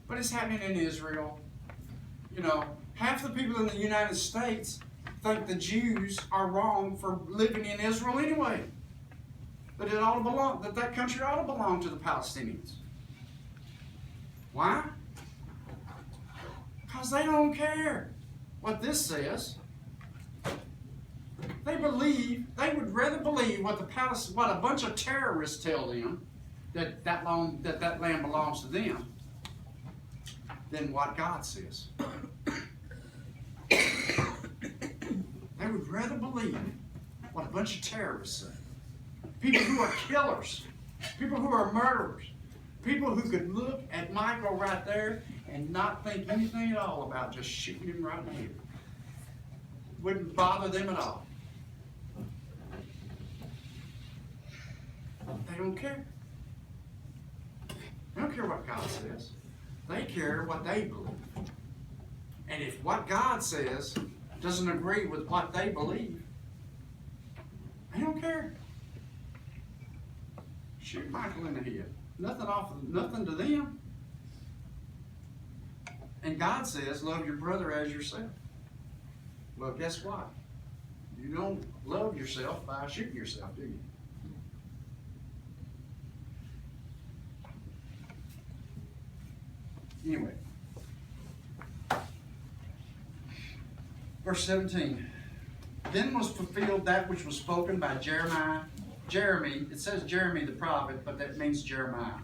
But it's happening in Israel. You know, half the people in the United States think the Jews are wrong for living in Israel anyway. That country ought to belong to the Palestinians. Why? Because they don't care what this says. They would rather believe what a bunch of terrorists tell them, that land belongs to them, than what God says. They would rather believe what a bunch of terrorists say. People who are killers, people who are murderers, people who could look at Michael right there and not think anything at all about just shooting him right in the head. Wouldn't bother them at all. They don't care. They don't care what God says. They care what they believe. And if what God says doesn't agree with what they believe, they don't care. Shoot Michael in the head. Nothing to them. And God says, love your brother as yourself. Well, guess what? You don't love yourself by shooting yourself, do you? Anyway. Verse 17. Then was fulfilled that which was spoken by Jeremy, it says Jeremy the prophet, but that means Jeremiah.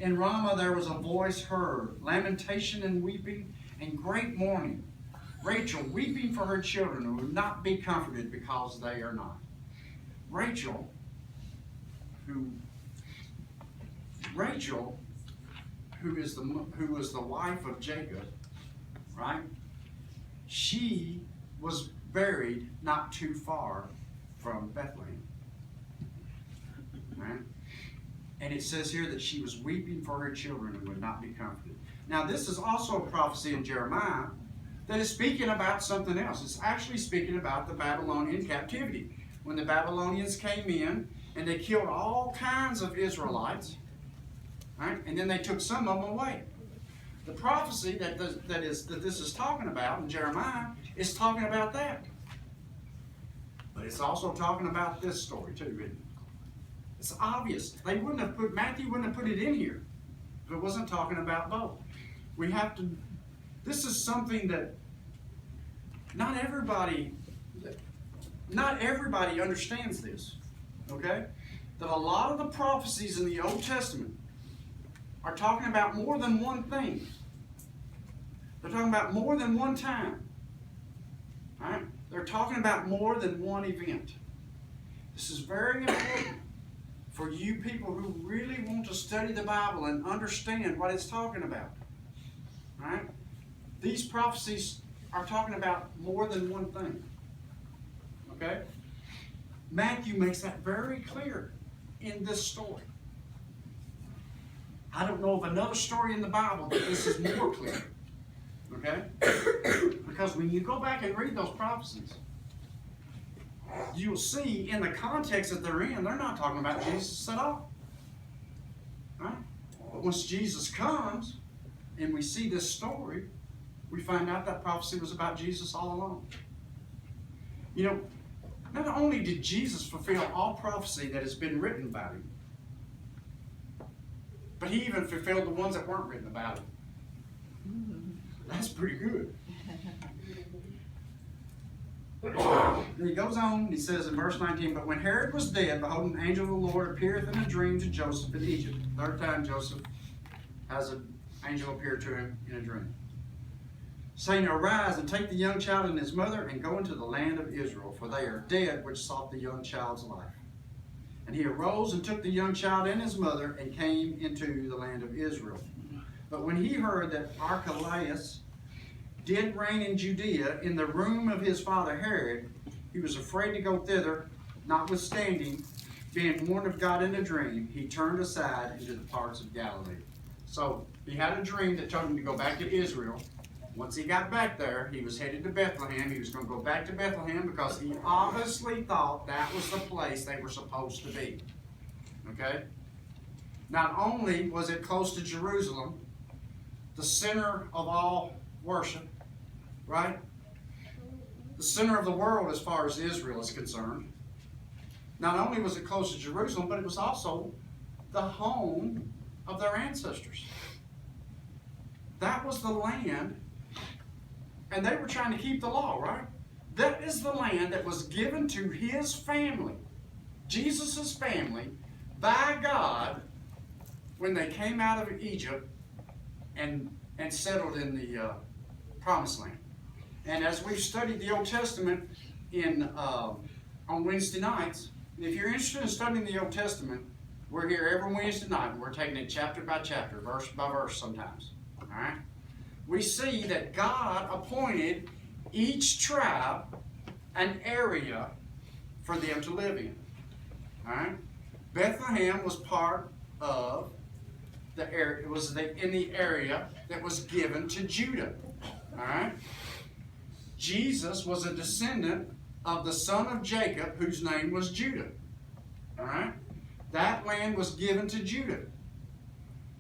In Ramah there was a voice heard, lamentation and weeping, and great mourning. Rachel weeping for her children, who would not be comforted because they are not. Rachel, who was the wife of Jacob, right? She was buried not too far from Bethlehem. Right? And it says here that she was weeping for her children and would not be comforted. Now, this is also a prophecy in Jeremiah that is speaking about something else. It's actually speaking about the Babylonian captivity. When the Babylonians came in and they killed all kinds of Israelites, right? And then they took some of them away. The prophecy that this is talking about in Jeremiah is talking about that. But it's also talking about this story too, isn't it? It's obvious. Matthew wouldn't have put it in here if it wasn't talking about both. This is something that not everybody understands this. Okay? That a lot of the prophecies in the Old Testament are talking about more than one thing. They're talking about more than one time. Right? They're talking about more than one event. This is very important for you people who really want to study the Bible and understand what it's talking about. Right? These prophecies are talking about more than one thing. Okay? Matthew makes that very clear in this story. I don't know of another story in the Bible that this is more clear. Okay? Because when you go back and read those prophecies, you'll see in the context that they're in, they're not talking about Jesus at all. Right? But once Jesus comes and we see this story, we find out that prophecy was about Jesus all along. You know, not only did Jesus fulfill all prophecy that has been written about him, but he even fulfilled the ones that weren't written about him. That's pretty good. And he goes on, and he says in verse 19, but when Herod was dead, behold, an angel of the Lord appeareth in a dream to Joseph in Egypt. Third time Joseph has an angel appear to him in a dream, saying, arise and take the young child and his mother and go into the land of Israel, for they are dead which sought the young child's life. And he arose and took the young child and his mother and came into the land of Israel. But when he heard that Archelaus did reign in Judea in the room of his father Herod, he was afraid to go thither, notwithstanding, being warned of God in a dream, he turned aside into the parts of Galilee. So he had a dream that told him to go back to Israel. Once he got back there, he was headed to Bethlehem. He was going to go back to Bethlehem because he obviously thought that was the place they were supposed to be. Okay? Not only was it close to Jerusalem, the center of all worship, right? The center of the world as far as Israel is concerned. Not only was it close to Jerusalem, but it was also the home of their ancestors. That was the land, and they were trying to keep the law, right? That is the land that was given to his family, Jesus' family, by God when they came out of Egypt and settled in the Promised Land. And as we've studied the Old Testament on Wednesday nights, and if you're interested in studying the Old Testament, we're here every Wednesday night, and we're taking it chapter by chapter, verse by verse sometimes. All right? We see that God appointed each tribe an area for them to live in. All right? Bethlehem was part of the area. It was in the area that was given to Judah. All right? Jesus was a descendant of the son of Jacob, whose name was Judah. All right? That land was given to Judah.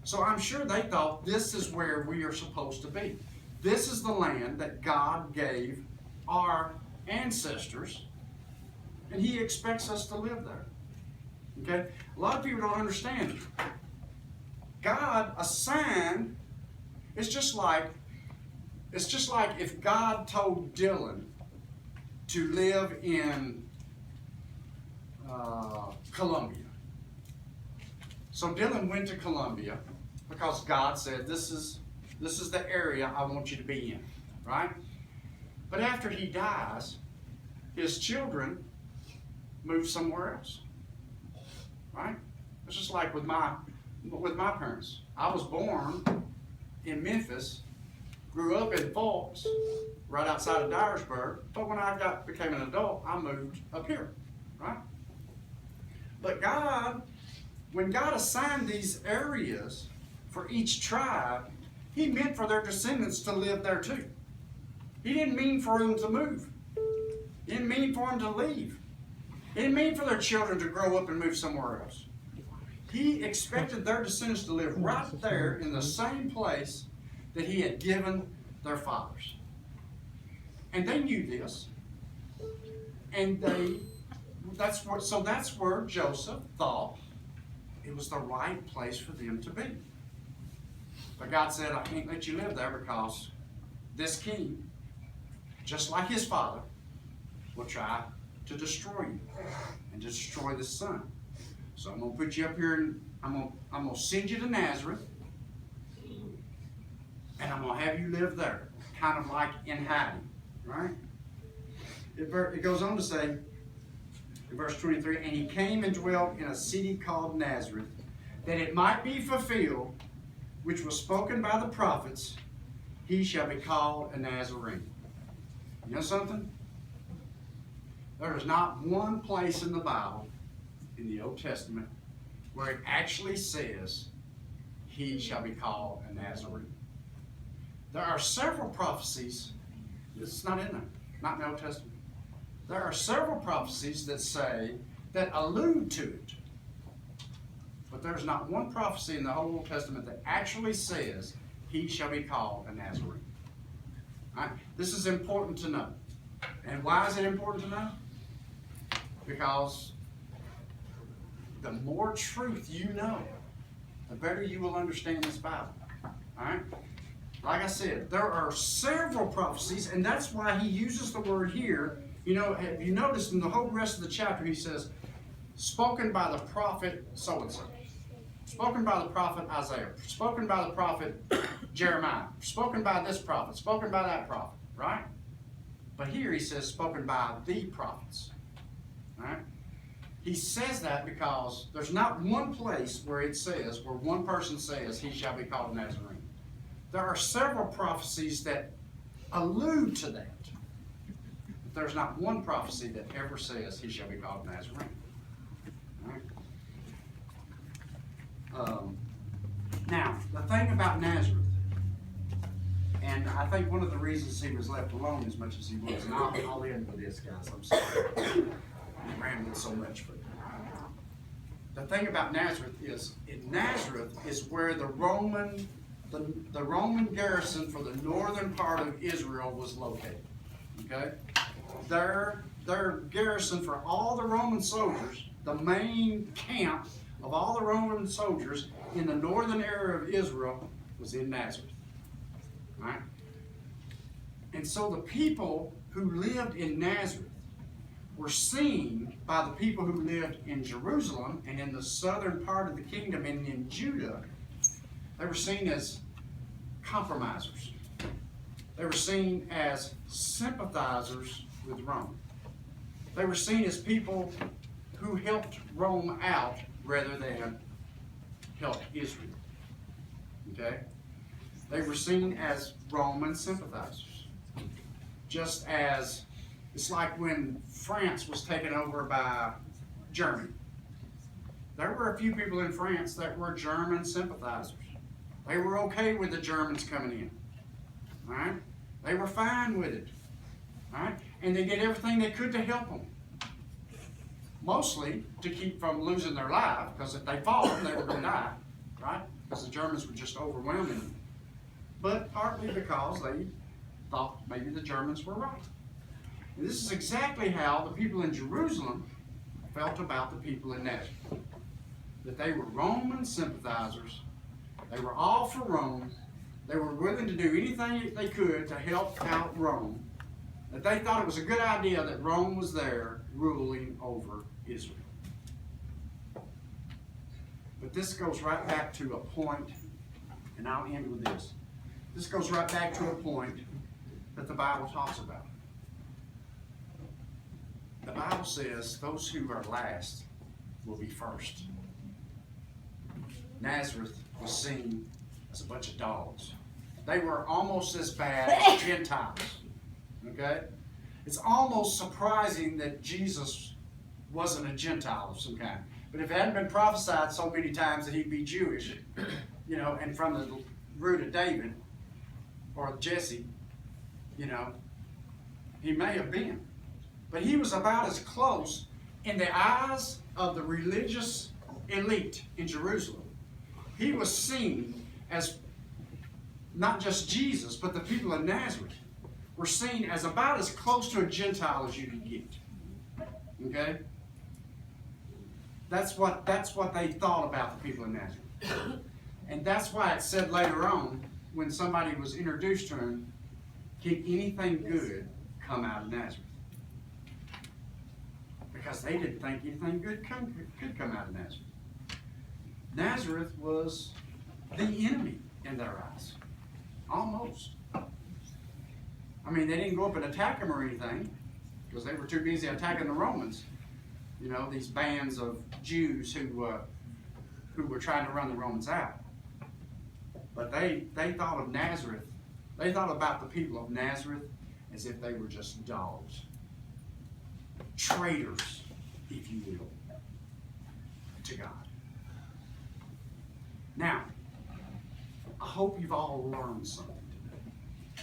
So I'm sure they thought this is where we are supposed to be. This is the land that God gave our ancestors, and He expects us to live there. Okay? A lot of people don't understand. God assigned, it's just like if God told Dylan to live in Colombia. So Dylan went to Colombia because God said, this is the area I want you to be in, right? But after he dies, his children move somewhere else, right? It's just like with my parents. I was born in Memphis, grew up in Fulks, right outside of Dyersburg, but when I became an adult, I moved up here, right? But when God assigned these areas for each tribe, He meant for their descendants to live there too. He didn't mean for them to move. He didn't mean for them to leave. He didn't mean for their children to grow up and move somewhere else. He expected their descendants to live right there in the same place that He had given their fathers. And they knew this. And that's where Joseph thought it was the right place for them to be. But God said, I can't let you live there because this king, just like his father, will try to destroy you and destroy the son. So I'm going to put you up here and I'm going to send you to Nazareth, and I'm going to have you live there, kind of like in hiding, right? It goes on to say, in verse 23, and he came and dwelt in a city called Nazareth, that it might be fulfilled, which was spoken by the prophets, he shall be called a Nazarene. You know something? There is not one place in the Bible, in the Old Testament, where it actually says, he shall be called a Nazarene. There are several prophecies, it's not in there, not in the Old Testament. There are several prophecies that allude to it. But there's not one prophecy in the whole Old Testament that actually says, he shall be called a Nazarene. Right? This is important to know. And why is it important to know? Because the more truth you know, the better you will understand this Bible. All right? Like I said, there are several prophecies, and that's why he uses the word here You know, have you noticed in the whole rest of the chapter he says, spoken by the prophet so-and-so, spoken by the prophet Isaiah, spoken by the prophet Jeremiah, spoken by this prophet, spoken by that prophet, right? But here he says spoken by the prophets, right? He says that because there's not one place where it says, where one person says he shall be called a Nazarene. There are several prophecies that allude to that. But there's not one prophecy that ever says he shall be called a Nazarene. Right? Now, the thing about Nazareth, and I think one of the reasons he was left alone as much as he was, and I'll end with this, guys, I'm sorry. I'm rambling so much, but the thing about Nazareth is, in Nazareth is where the Roman garrison for the northern part of Israel was located. Okay? Their garrison for all the Roman soldiers, the main camp of all the Roman soldiers in the northern area of Israel was in Nazareth. Right? And so the people who lived in Nazareth were seen by the people who lived in Jerusalem and in the southern part of the kingdom and in Judah. They were seen as compromisers. They were seen as sympathizers with Rome. They were seen as people who helped Rome out rather than helped Israel. Okay? They were seen as Roman sympathizers. Just as it's like when France was taken over by Germany. There were a few people in France that were German sympathizers. They were okay with the Germans coming in. Right? They were fine with it. Right? And they did everything they could to help them. Mostly to keep from losing their life, because if they fought, they were going to die. Right? Because the Germans were just overwhelming them. But partly because they thought maybe the Germans were right. And this is exactly how the people in Jerusalem felt about the people in Nazareth. That they were Roman sympathizers. They were all for Rome. They were willing to do anything they could to help out Rome. That they thought it was a good idea that Rome was there ruling over Israel. But this goes right back to a point, and I'll end with this. This goes right back to a point that the Bible talks about. The Bible says those who are last will be first. Nazareth was seen as a bunch of dogs. They were almost as bad as Gentiles. Okay? It's almost surprising that Jesus wasn't a Gentile of some kind. But if it hadn't been prophesied so many times that he'd be Jewish, you know, and from the root of David or Jesse, you know, he may have been. But he was about as close in the eyes of the religious elite in Jerusalem. He was seen as not just Jesus, but the people of Nazareth were seen as about as close to a Gentile as you could get. Okay? That's what they thought about the people of Nazareth. And that's why it said later on, when somebody was introduced to him, can anything good come out of Nazareth? Because they didn't think anything good could come out of Nazareth. Nazareth was the enemy in their eyes. Almost. I mean, they didn't go up and attack them or anything, because they were too busy attacking the Romans. You know, these bands of Jews who were trying to run the Romans out. But they thought of Nazareth, they thought about the people of Nazareth as if they were just dogs. Traitors, if you will, to God. Now, I hope you've all learned something today.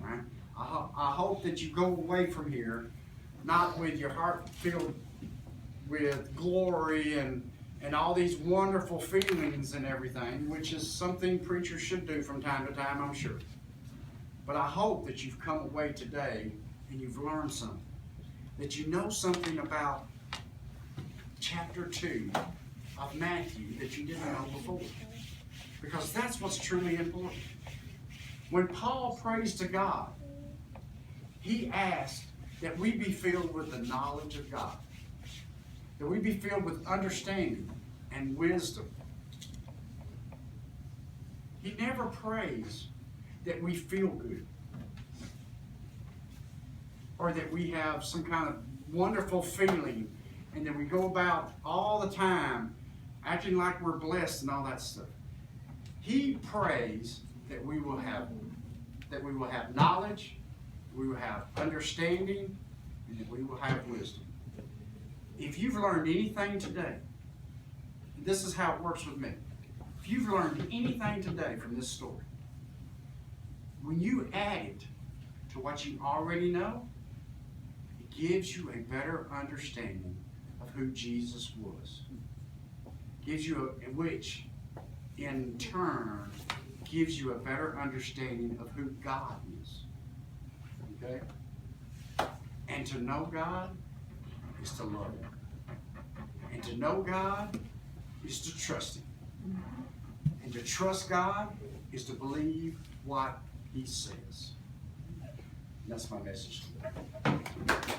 Right? I hope that you go away from here not with your heart filled with glory and all these wonderful feelings and everything, which is something preachers should do from time to time, I'm sure. But I hope that you've come away today and you've learned something. That you know something about chapter 2 of Matthew that you didn't know before. Because that's what's truly important. When Paul prays to God, he asked that we be filled with the knowledge of God, that we be filled with understanding and wisdom. He never prays that we feel good or that we have some kind of wonderful feeling and that we go about all the time acting like we're blessed and all that stuff. He prays that we will have knowledge, we will have understanding, and that we will have wisdom. If you've learned anything today, this is how it works with me. If you've learned anything today from this story, when you add it to what you already know, it gives you a better understanding of who Jesus was. Gives you which in turn gives you a better understanding of who God is. Okay? And to know God is to love Him. And to know God is to trust Him. And to trust God is to believe what He says. And that's my message today.